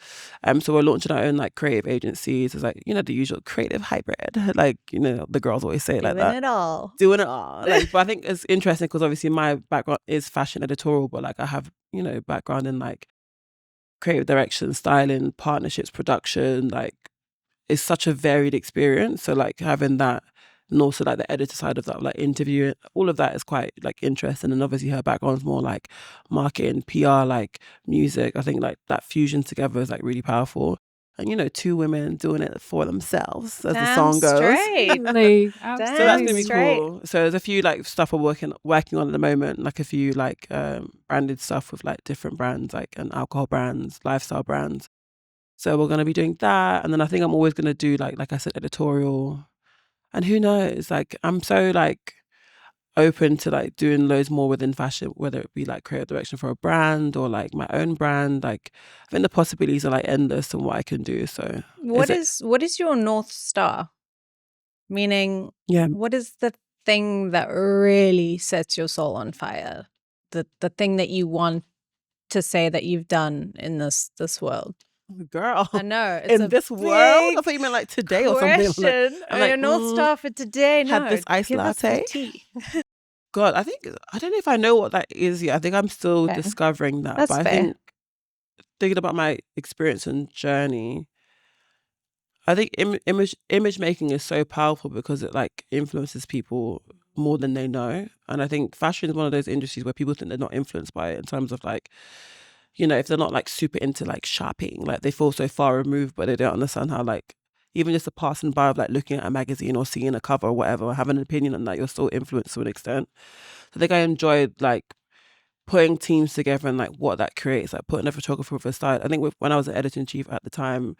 So we're launching our own like creative agencies. It's like the usual creative hybrid. Like the girls always say it like that. Doing it all. Like, but I think it's interesting because obviously my background is fashion editorial, but like I have background in like creative direction, styling, partnerships, production. Like it's such a varied experience. So like having that, and also like the editor side of that, like interviewing, all of that is quite like interesting. And obviously her background's more like marketing, PR, like music. I think like that fusion together is like really powerful. And two women doing it for themselves, as the song goes. Absolutely. So that's gonna be cool. So there's a few like stuff we're working on at the moment, like a few like branded stuff with like different brands, like alcohol brands, lifestyle brands. So we're gonna be doing that, and then I think I'm always gonna do like I said, editorial. And who knows? Like I'm so like open to like doing loads more within fashion, whether it be like creative direction for a brand or like my own brand. Like I think the possibilities are like endless in what I can do. So What is your North Star? Meaning, yeah, what is the thing that really sets your soul on fire? The thing that you want to say that you've done in this world? girl. I know. In this world? I thought you meant like today or something. I'm like, your North Star for today. No, had this iced give us the latte. tea. God, I don't know if I know what that is yet. I think I'm still Okay. discovering that. That's but I fair. think thinking about my experience and journey, I think image making is so powerful because it like influences people more than they know. And I think fashion is one of those industries where people think they're not influenced by it in terms of like, if they're not like super into like shopping, like they feel so far removed, but they don't understand how like even just a passing by of like looking at a magazine or seeing a cover or whatever, or having an opinion on that, you're still influenced to an extent. So I think I enjoyed like putting teams together and like what that creates, like putting a photographer with a style. I think when I was an editor-in-chief at the time,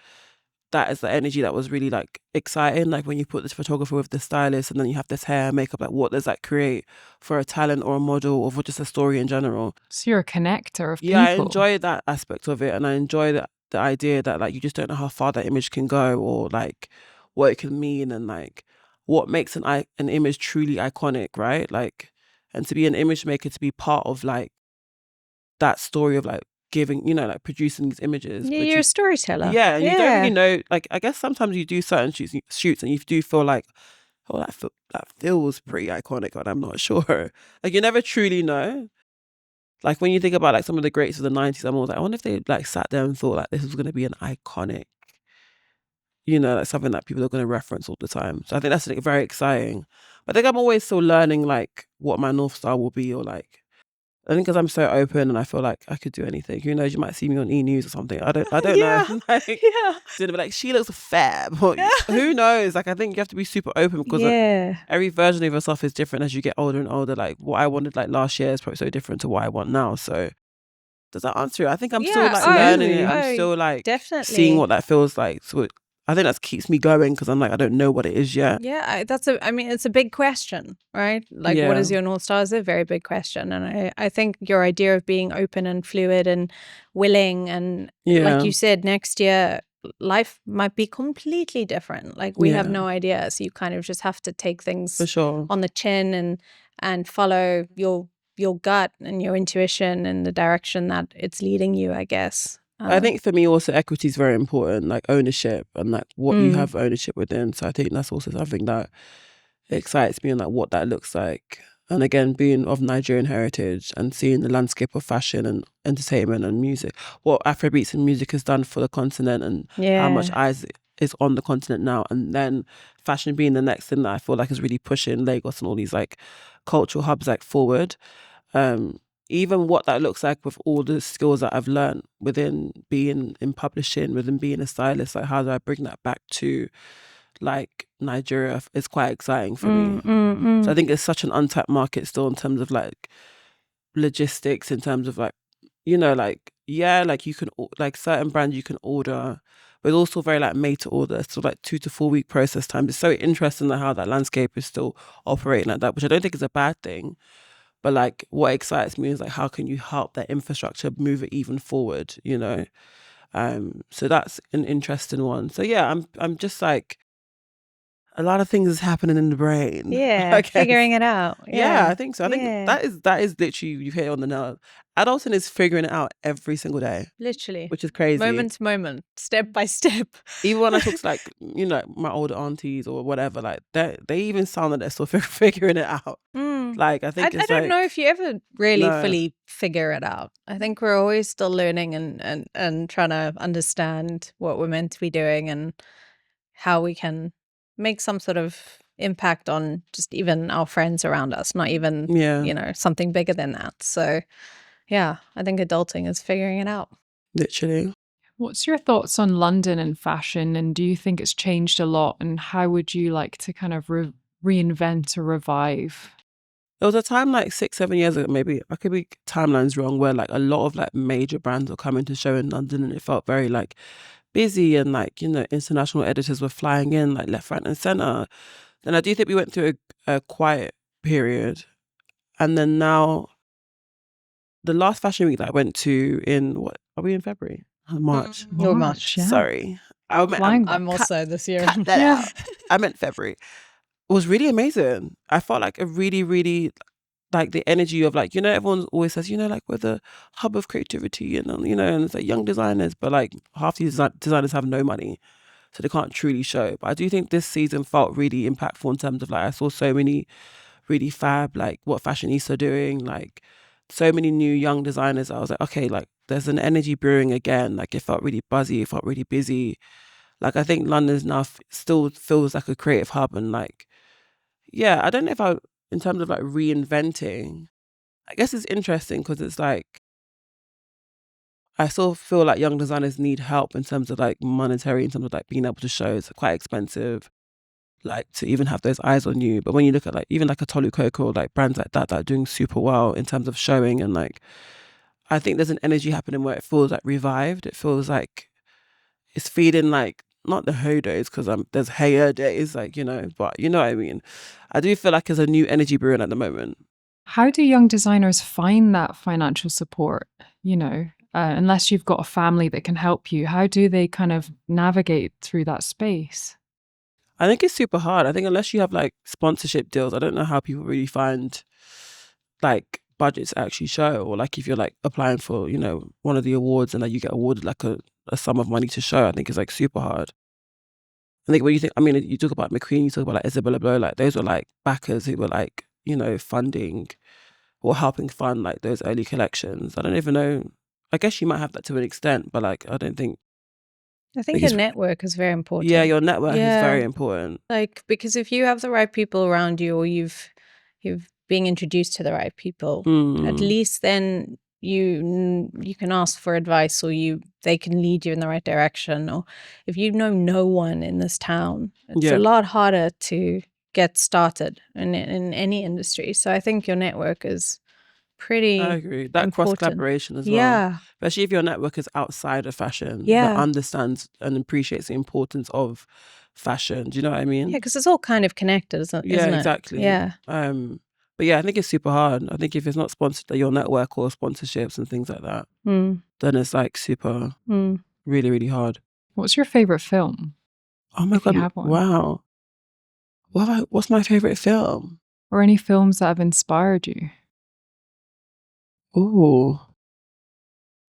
that is the energy that was really like exciting. Like when you put this photographer with the stylist and then you have this hair, makeup, like what does that create for a talent or a model or for just a story in general? So you're a connector of people. Yeah, I enjoy that aspect of it, and I enjoy the idea that like you just don't know how far that image can go or like what it can mean and like what makes an image truly iconic, right? Like, and to be an image maker, to be part of like that story of like giving, like producing these images. Yeah, but you're a storyteller. yeah, and you don't really know. Like, I guess sometimes you do certain shoots and you do feel like, oh, that feels pretty iconic, and I'm not sure. Like, you never truly know. Like when you think about like some of the greats of the 90s, I'm always like, I wonder if they like sat there and thought like this was going to be an iconic, like something that people are going to reference all the time. So I think that's like very exciting. But I think I'm always still learning like what my North Star will be, or like, I think because I'm so open and I feel like I could do anything. Who knows? You might see me on E! News or something. I don't know. Like, so they'll be like, she looks fab. Who knows? Like, I think you have to be super open because like, every version of yourself is different as you get older and older. Like what I wanted like last year is probably so different to what I want now. So does that answer it? I think I'm still like learning it. I'm still like definitely seeing what that feels like. So I think that keeps me going because I'm like, I don't know what it is yet. Yeah, it's a big question, right? Like, what is your North Star is a very big question. And I think your idea of being open and fluid and willing and like you said, next year, life might be completely different. Like we have no idea. So you kind of just have to take things for sure on the chin and follow your gut and your intuition in the direction that it's leading you, I guess. I think for me also equity is very important, like ownership and like what you have ownership within. So I think that's also something that excites me and like what that looks like. And again, being of Nigerian heritage and seeing the landscape of fashion and entertainment and music, what Afrobeats and music has done for the continent and how much eyes is on the continent now. And then fashion being the next thing that I feel like is really pushing Lagos and all these like cultural hubs like forward. Even what that looks like with all the skills that I've learned within being in publishing, within being a stylist, like how do I bring that back to like Nigeria is quite exciting for me. So I think it's such an untapped market still in terms of like logistics, in terms of like you know, like, yeah, like you can, like certain brands you can order, but it's also very like made to order. So like 2 to 4 week process time. It's so interesting that how that landscape is still operating like that, which I don't think is a bad thing. But like what excites me is like how can you help that infrastructure move it even forward, you know? So that's an interesting one. So yeah, I'm just like a lot of things is happening in the brain. Yeah, I guess. figuring it out. Yeah, Yeah, I think so. I think that is literally, you hit it on the nail. Adulting is figuring it out every single day, literally. which is crazy. Moment to moment, step by step. Even when I talk to like, you know, my older aunties or whatever, like they even sound like they're still figuring it out. Like I think I it's don't know like, if you ever really No. fully figure it out. I think we're always still learning and trying to understand what we're meant to be doing and how we can make some sort of impact on just even our friends around us, not even, Yeah. you know, something bigger than that. So yeah, I think adulting is figuring it out. Literally. What's your thoughts on London and fashion? And do you think it's changed a lot? And how would you like to kind of reinvent or revive? There was a time like 6-7 years ago, maybe I could be timelines wrong, where like a lot of like major brands were coming to show in London, and it felt very like busy, and like, you know, international editors were flying in like left, right, and center. And I do think we went through a quiet period, and then now the last fashion week that I went to in what are we in February? March. Or March. Yeah. Sorry, Flying by. I'm also this year. cut that Yeah. out. I meant February. It was really amazing. I felt like a really, really like the energy of like, you know, everyone always says, you know, like we're the hub of creativity and, you know, and it's like young designers, but like half these designers have no money, so they can't truly show. But I do think this season felt really impactful in terms of like, I saw so many really fab, like what Fashionistas are doing, like so many new young designers. I was like, okay, like there's an energy brewing again. Like it felt really buzzy, it felt really busy. Like I think London's now still feels like a creative hub, and like, yeah, I don't know if in terms of like reinventing, I guess it's interesting because it's like, I still feel like young designers need help in terms of like monetary, in terms of like being able to show. It's quite expensive, like to even have those eyes on you. But when you look at like even like a Tolu Coco or like brands like that are doing super well in terms of showing, and like, I think there's an energy happening where it feels like revived. It feels like it's feeding like, not the ho days, because there's hayer days, like, you know, but you know what I mean. I do feel like there's a new energy brewing at the moment. How do young designers find that financial support? You know, unless you've got a family that can help you, how do they kind of navigate through that space? I think it's super hard. I think unless you have like sponsorship deals, I don't know how people really find like budgets to actually show, or like if you're like applying for, you know, one of the awards and like you get awarded like a sum of money to show. I think it's like super hard. I think when you think, I mean, you talk about McQueen, you talk about like Isabella Blow, like those were like backers who were like, you know, funding or helping fund like those early collections. I don't even know. I guess you might have that to an extent, but like I don't think. I think Like, your it's- network is very important. Yeah, your network is Yeah. very important. Like, because if you have the right people around you, or you've been introduced to the right people, at least then you can ask for advice, or they can lead you in the right direction. Or if you know no one in this town, it's Yeah. a lot harder to get started in any industry. So I think your network is pretty I agree. That cross important. collaboration as well. Yeah. Especially if your network is outside of fashion, Yeah. that understands and appreciates the importance of fashion. Do you know what I mean? Yeah, because it's all kind of connected, isn't Yeah, it? exactly. Yeah. But yeah, I think it's super hard. I think if it's not sponsored, your network or sponsorships and things like that, then it's like super, really, really hard. What's your favorite film? Oh my If you God. have one. Wow. What's my favorite film? Or any films that have inspired you? Ooh.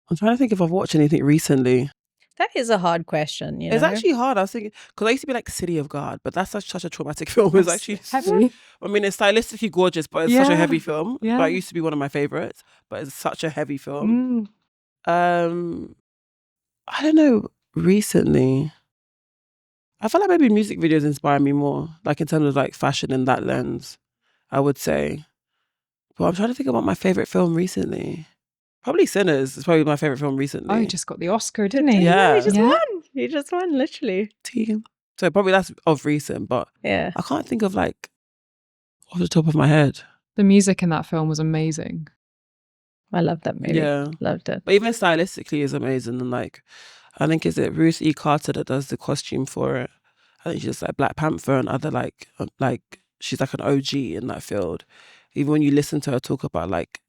I'm trying to think if I've watched anything recently. That is a hard question, you know. It's actually hard. I was thinking, because I used to be like City of God, but that's such a traumatic film. It's actually heavy. I mean, it's stylistically gorgeous, but it's such a Yeah, heavy film. yeah. But it used to be one of my favorites, but it's such a heavy film. I don't know, recently, I feel like maybe music videos inspire me more, like in terms of like fashion in that lens, I would say. But I'm trying to think about my favorite film recently. Probably Sinners is probably my favorite film recently. Oh, he just got the Oscar, didn't he? Yeah. he just Yeah. won. He just won, literally. Team. So probably that's of recent, but Yeah. I can't think of like off the top of my head. The music in that film was amazing. I love that movie. Yeah. Loved it. But even stylistically is amazing. And like, I think is it Ruth E. Carter that does the costume for it. I think she's like Black Panther and other like she's like an OG in that field. Even when you listen to her talk about like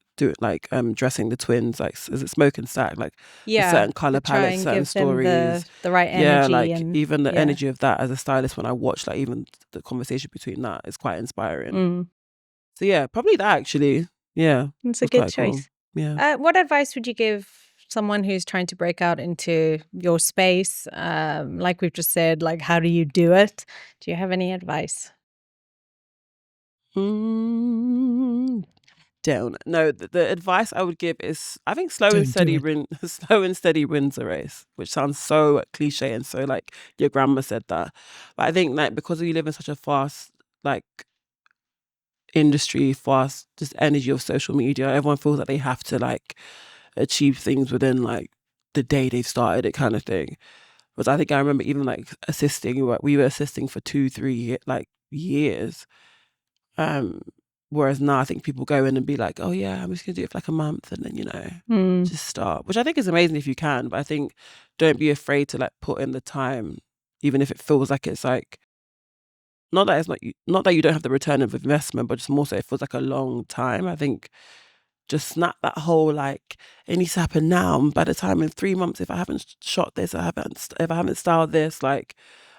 dressing the twins, like is it Smoke and Stack, like a certain color to try palette, and certain give them stories. the right energy. Yeah, like and even the energy of that as a stylist, when I watch like even the conversation between that is quite inspiring. So yeah, probably that actually. Yeah, it's a was good quite cool. choice. Yeah. What advice would you give someone who's trying to break out into your space? Like we've just said, like how do you do it? Do you have any advice? Down. No, the advice I would give is I think slow and steady wins a race, which sounds so cliche and so like your grandma said that. But I think like because we live in such a fast like industry, fast just energy of social media, everyone feels like they have to like achieve things within like the day they've started it kind of thing. But I think I remember even like we were assisting for 2-3 years. Whereas now I think people go in and be like, oh yeah, I'm just gonna do it for like a month and then just start, which I think is amazing if you can. But I think don't be afraid to like put in the time, even if it feels like it's like not that you don't have the return of investment, but just more so it feels like a long time. I think just snap that whole like it needs to happen now. And by the time in 3 months, if I haven't shot this, if I haven't styled this, like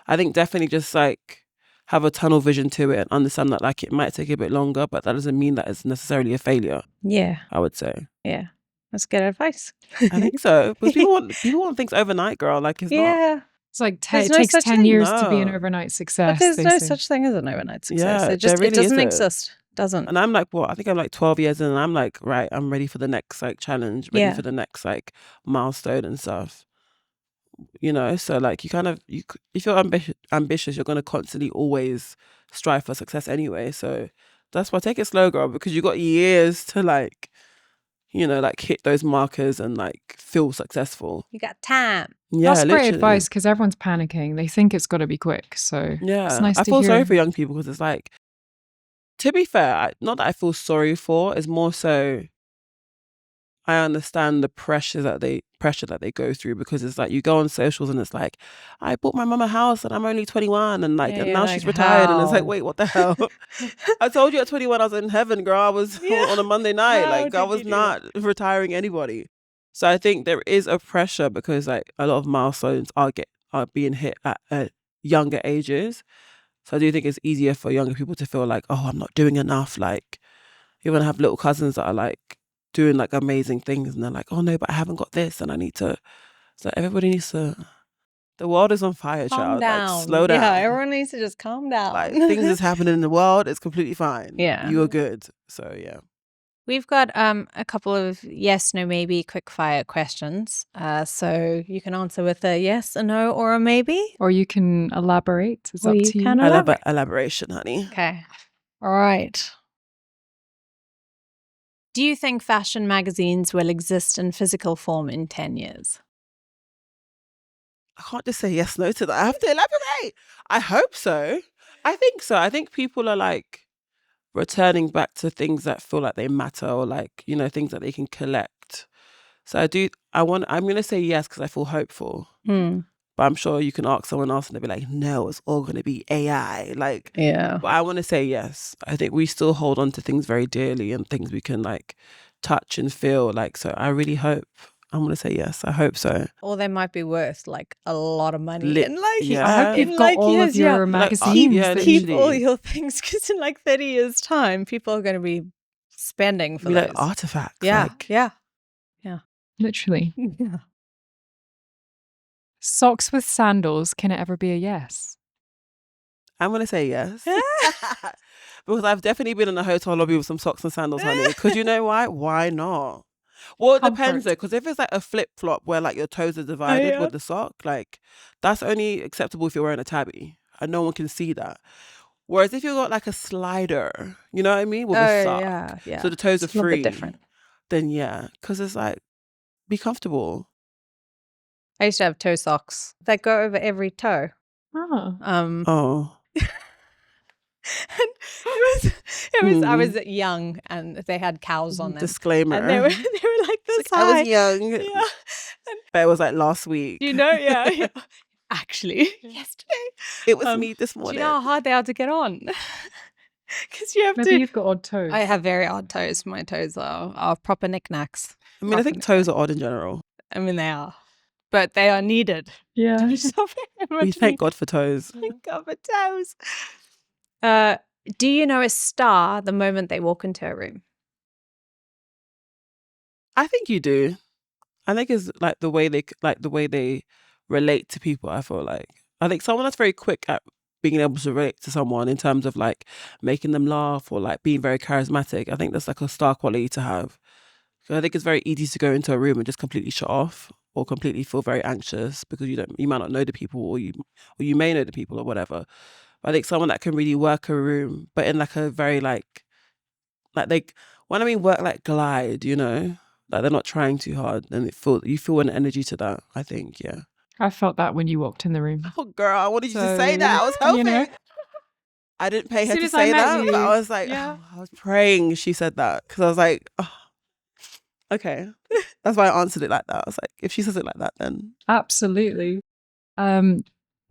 I think definitely just like have a tunnel vision to it and understand that like it might take a bit longer, but that doesn't mean that it's necessarily a failure. Yeah, I would say. yeah, that's good advice. I think so because people want things overnight, girl. Like it's not. It's like There's it no takes such 10 thing. years to be an No. overnight success. But there's they no say. such thing as an overnight success. Yeah, It just there it really doesn't isn't. exist. Doesn't. And I'm like, what? I think I'm like 12 years in, and I'm like, right, I'm ready for the next like challenge, ready for the next like milestone and stuff. You know, so like if you're ambitious, you're gonna constantly always strive for success anyway. So that's why take it slow, girl, because you got years to like, you know, like hit those markers and like feel successful. You got time. Yeah, That's great literally. advice because everyone's panicking. They think it's got to be quick. So Yeah, it's nice I to feel hear. sorry for young people because it's like, to be fair, not that I feel sorry for, it's more so I understand the pressure that they go through, because it's like you go on socials and it's like, I bought my mum a house and I'm only 21 and like and now she's retired and it's like, wait, what the hell? I told you at 21 I was in heaven, girl. I was on a Monday night. Like I was not retiring anybody. So I think there is a pressure because like a lot of milestones are being hit at younger ages. So I do think it's easier for younger people to feel like, oh, I'm not doing enough. Like you're gonna have little cousins that are like doing like amazing things and they're like, oh no, but I haven't got this and I need to. So everybody needs to. The world is on fire, child. Calm down. Like slow down. Yeah, everyone needs to just calm down. Like things is happening in the world. It's completely fine. Yeah. You are good. So yeah. We've got a couple of yes, no, maybe quick fire questions. So you can answer with a yes, a no, or a maybe. Or you can elaborate. It's up to you. I love elaboration, honey. Okay. All right. Do you think fashion magazines will exist in physical form in 10 years? I can't just say yes, no to that. I have to elaborate. I hope so. I think so. I think people are like returning back to things that feel like they matter, or like, you know, things that they can collect. So I'm going to say yes because I feel hopeful. But I'm sure you can ask someone else and they'll be like, no, it's all going to be AI. Like, yeah. But I want to say yes. I think we still hold on to things very dearly and things we can like touch and feel. Like, so I really hope. I'm going to say yes. I hope so. Or they might be worth like a lot of money. And like, I hope you've got all of your magazines. Keep all your things, because in like 30 years' time, people are going to be spending for those. Like artifacts. Yeah, like, yeah. Literally. Yeah. Socks with sandals, can it ever be a yes? I'm going to say yes. Because I've definitely been in a hotel lobby with some socks and sandals, honey. Because you know why? Why not? Well, it depends though, because if it's like a flip-flop where like your toes are divided with the sock, like that's only acceptable if you're wearing a tabby and no one can see that. Whereas if you've got like a slider, you know what I mean, with a sock, so the toes are free, a little bit different. Then yeah, because it's like, be comfortable. I used to have toe socks that go over every toe. Oh. Oh. I was young and they had cows on them. Disclaimer. And they were like this I high. was young. Yeah. But it was like last week. Yeah. Actually, yesterday. It was me this Do morning. you know how hard they are to get on? Because you have Maybe you've got odd toes. I have very odd toes. My toes are proper knickknacks. I mean, I think toes are odd in general. I mean, they are. But they are needed. Yeah. We thank God for toes. Thank God for toes. Do you know a star the moment they walk into a room? I think you do. I think it's like the way they relate to people. I feel like I think someone that's very quick at being able to relate to someone in terms of like making them laugh or like being very charismatic. I think that's like a star quality to have. So I think it's very easy to go into a room and just completely shut off or completely feel very anxious because you might not know the people or you may know the people or whatever. But I think someone that can really work a room, but in like a very like they when I mean work like glide, you know, like they're not trying too hard, and you feel an energy to that. I think, yeah. I felt that when you walked in the room. Oh, girl, I wanted you to So, say that. I was hoping. you know. I didn't pay her As soon to as I say met that, you, but I was like, yeah. I was praying she said that because I was like, oh, okay. That's why I answered it like that. I was like, if she says it like that, then Absolutely.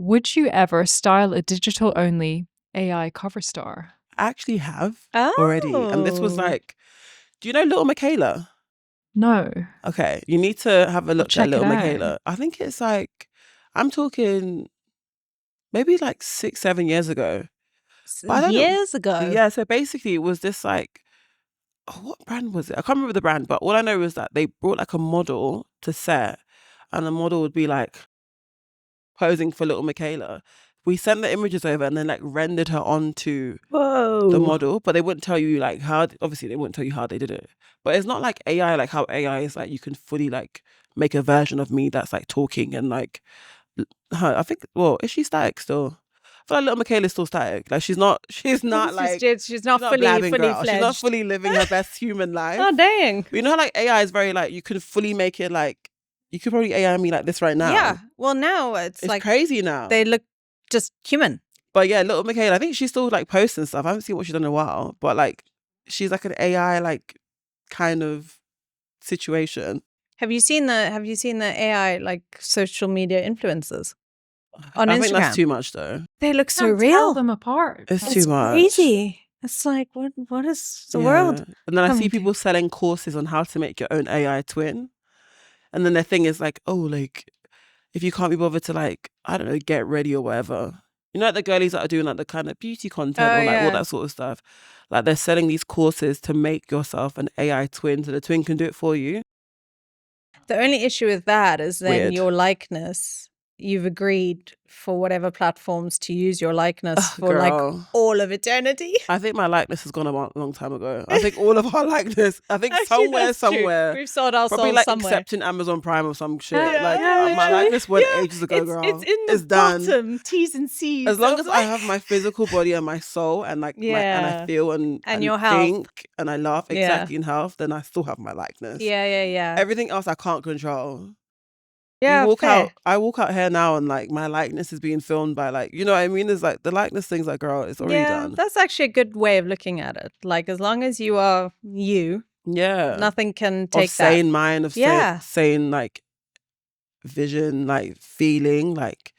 Would you ever style a digital-only AI cover star? I actually have already. And this was like, do you know Little Michaela? No. Okay, you need to have a look check at it Little out. Michaela. I think it's like, I'm talking maybe like 6-7 years ago. But I don't know. Years ago. Yeah, so basically it was this like, what brand was it? I can't remember the brand, but all I know is that they brought like a model to set, and the model would be like posing for Little Michaela. We sent the images over and then like rendered her onto the model, but they wouldn't tell you like how. Obviously, they wouldn't tell you how they did it. But it's not like AI, like how AI is like you can fully like make a version of me that's like talking and like her. I think. Well, is she static still? I feel like Little Michaela's still static. Like she's not like she's not fully blabbing girl. fledged. She's not fully living her best human life. Oh dang! But you know how like AI is very like you could fully make it like you could probably AI me like this right now. Yeah. Well, now it's like crazy now. they look just human. But yeah, Little Michaela, I think she's still like posting stuff. I haven't seen what she's done in a while, but like she's like an AI like kind of situation. Have you seen the AI like social media influencers on Instagram? I think that's too much though. They look so Can't real. tell them apart. It's too much. Crazy. It's like what is the world? And then I coming see to? people selling courses on how to make your own AI twin. And then their thing is like, oh, like if you can't be bothered to like, I don't know, get ready or whatever. You know, like the girlies that are doing like the kind of beauty content or like all that sort of stuff. Like they're selling these courses to make yourself an AI twin so the twin can do it for you. The only issue with that is then Weird. your likeness. You've agreed for whatever platforms to use your likeness for like Girl. all of eternity. I think my likeness has gone a long time ago. I think all of our likeness, I think Actually, that's true. somewhere, We've sold our probably souls like somewhere. accepting Amazon Prime or some shit. Yeah, like yeah, my literally. likeness went Yeah, ages ago, girl. It's in the It's done. bottom, T's and C's. As long of, as like- I have my physical body and my soul and like and I Yeah. feel and your health. think and I laugh Yeah. exactly in health, then I still have my likeness. Yeah. Everything else I can't control. Yeah, I walk out here now and like my likeness is being filmed by like, you know what I mean? It's like the likeness thing's like, girl, it's already done. That's actually a good way of looking at it. Like as long as you are you, Yeah. nothing can Of take sane mind, of Yeah. sane like vision, like feeling, like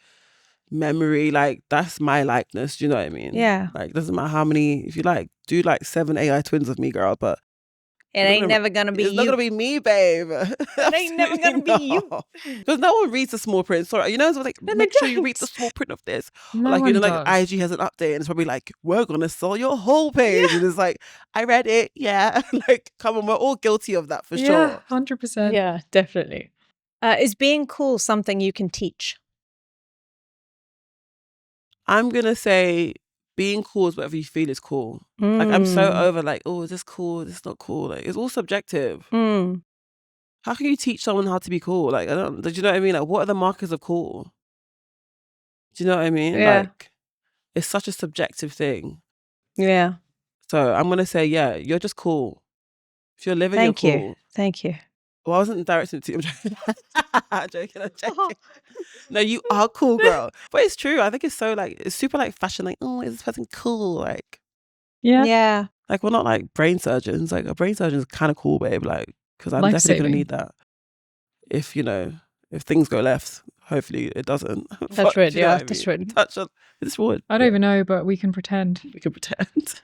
memory, like that's my likeness. Do you know what I mean? Yeah. Like doesn't matter how many, if you like, do like 7 AI twins of me, girl, but It ain't never gonna be it's you. not gonna be me, babe. It ain't never gonna be you. Because no one reads the small print. Sorry, you know, so like No, they make sure you read don't. the small print of this. No Like, one you know, does. like IG has an update and it's probably like, we're gonna sell your whole page. And it's like, I read it, yeah. Like, come on, we're all guilty of that for Yeah, sure. 100%. Yeah, definitely. Is being cool something you can teach? I'm gonna say being cool is whatever you feel is cool. Like I'm so over like, oh, is this cool? This is not cool. Like it's all subjective. Mm. How can you teach someone how to be cool? Like do you know what I mean? Like what are the markers of cool? Do you know what I mean? Yeah. Like it's such a subjective thing. Yeah. So I'm gonna say, yeah, you're just cool. If you're living, Thank you're you. cool. Thank you. Well, I wasn't directing to you. I'm joking. I'm joking. No, you are cool, girl. But it's true. I think it's so like, it's super like fashion. Like, oh, is this person cool? Like, Yeah. like we're not like brain surgeons. Like a brain surgeon is kind of cool, babe. Like, because I'm definitely gonna Life-saving. need that. If if things go left, hopefully it doesn't. Touch wood, Do you know yeah, what I touch mean? wood. Touch on this wood. I don't even know, but we can pretend. We can pretend.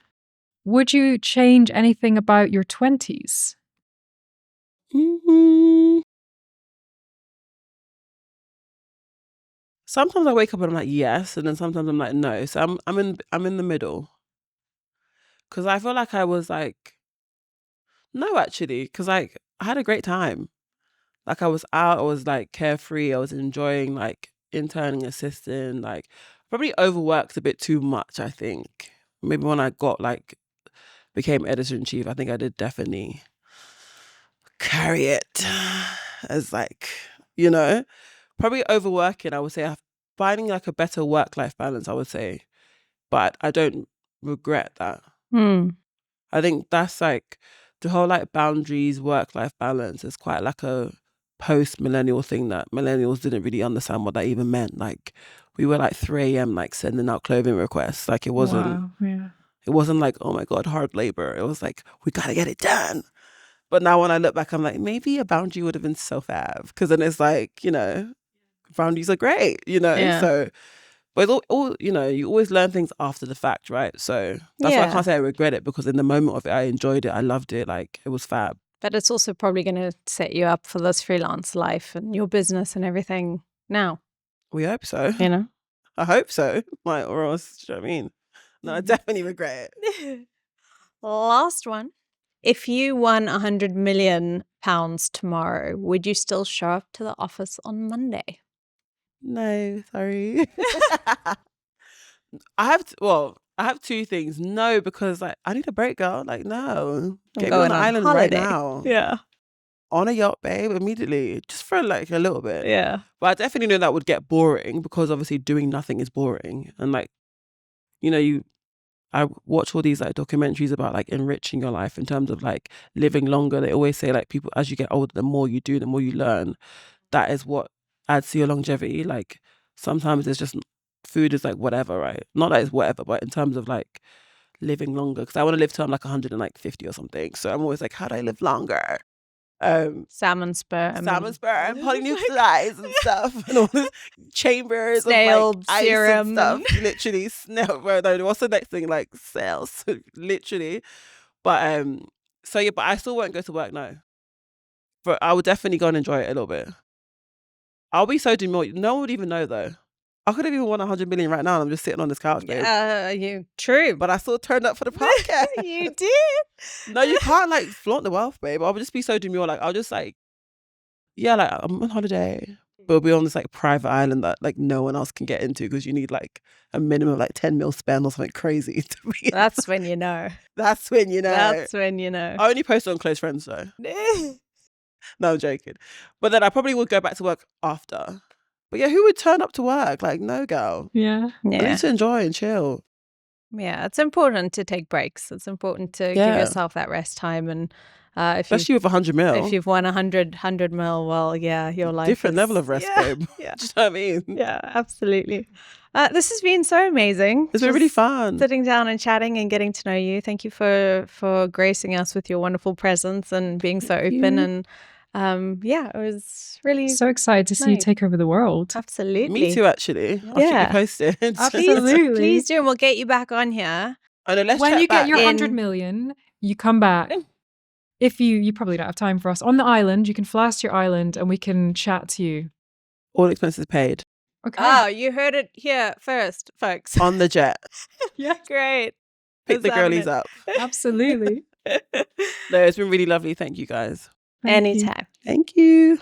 Would you change anything about your 20s? Sometimes I wake up and I'm like yes, and then sometimes I'm like no. So I'm in the middle. Because I feel like I was like no, actually, because like I had a great time. Like I was out, I was like carefree, I was enjoying like interning, assisting, like probably overworked a bit too much, I think. Maybe when I got like became editor-in-chief, I think I did definitely carry it as like, probably overworking, I would say. Finding like a better work-life balance, I would say. But I don't regret that. I think that's like the whole like boundaries, work-life balance is quite like a post-millennial thing that millennials didn't really understand what that even meant. Like we were like 3 a.m. like sending out clothing requests. Like it wasn't it wasn't like, oh my God, hard labor. It was like, we gotta get it done. But now when I look back, I'm like, maybe a boundary would have been so fab. Because then it's like, boundaries are great, Yeah. So but it's all you always learn things after the fact, right? So that's why I Yeah. can't say I regret it, because in the moment of it, I enjoyed it. I loved it. Like, it was fab. But it's also probably going to set you up for this freelance life and your business and everything now, We hope so. I hope so. Like, or else, do you know what I mean? No, I definitely regret it. Last one. If you won £100 million tomorrow, would you still show up to the office on Monday? No, sorry. I have two things. No, because like I need a break, girl. Like, no. Get me on going the on island holiday. right now. Yeah. On a yacht, babe, immediately. Just for like a little bit. Yeah. But I definitely know that would get boring, because obviously doing nothing is boring. And like, I watch all these like documentaries about like enriching your life in terms of like living longer. They always say like people, as you get older, the more you do, the more you learn. That is what adds to your longevity. Like sometimes it's just food is like whatever, right? Not that it's whatever, but in terms of like living longer, because I want to live till I'm like 150 or something. So I'm always like, how do I live longer? Salmon sperm. Polynucleotides and stuff, and all this chambers Snail of like ice serum. and stuff. Literally, snail. No, what's the next thing? Like cells, literally. But so yeah, but I still won't go to work now. But I would definitely go and enjoy it a little bit. I'll be so demure. No one would even know though. I could have even won 100 million right now, and I'm just sitting on this couch, babe. True. But I still turned up for the podcast. You did. No, you can't like flaunt the wealth, babe. I'll just be so demure. Like I'll just like, yeah, like I'm on holiday. We'll be on this like private island that like no one else can get into, because you need like a minimum of like 10 mil spend or something crazy to be. That's when you know. That's when you know. That's when you know. I only post it on close friends though. No, I'm joking. But then I probably would go back to work after. But yeah, who would turn up to work? Like, no, girl. Yeah. I need to enjoy and chill. Yeah, it's important to take breaks. It's important to give yourself that rest time. And especially with 100 mil. If you've won 100 mil, well, yeah, your life different is, level of rest, babe. Yeah. Do you know what I mean? Yeah, absolutely. This has been so amazing. It's been really fun. Sitting down and chatting and getting to know you. Thank you for gracing us with your wonderful presence and being so open. And it was really so excited to see you take over the world. Absolutely. Me too, actually. I'll keep you posted. Absolutely. Please do, and we'll get you back on here. I know, let's when you back. get your 100 million, you come back. If you probably don't have time for us on the island, you can fly us to your island and we can chat to you. All expenses paid. Okay. Oh, you heard it here first, folks. On the jet. Yeah, great. Pick the girlies up. Absolutely. No, it's been really lovely. Thank you guys. Anytime. Thank you.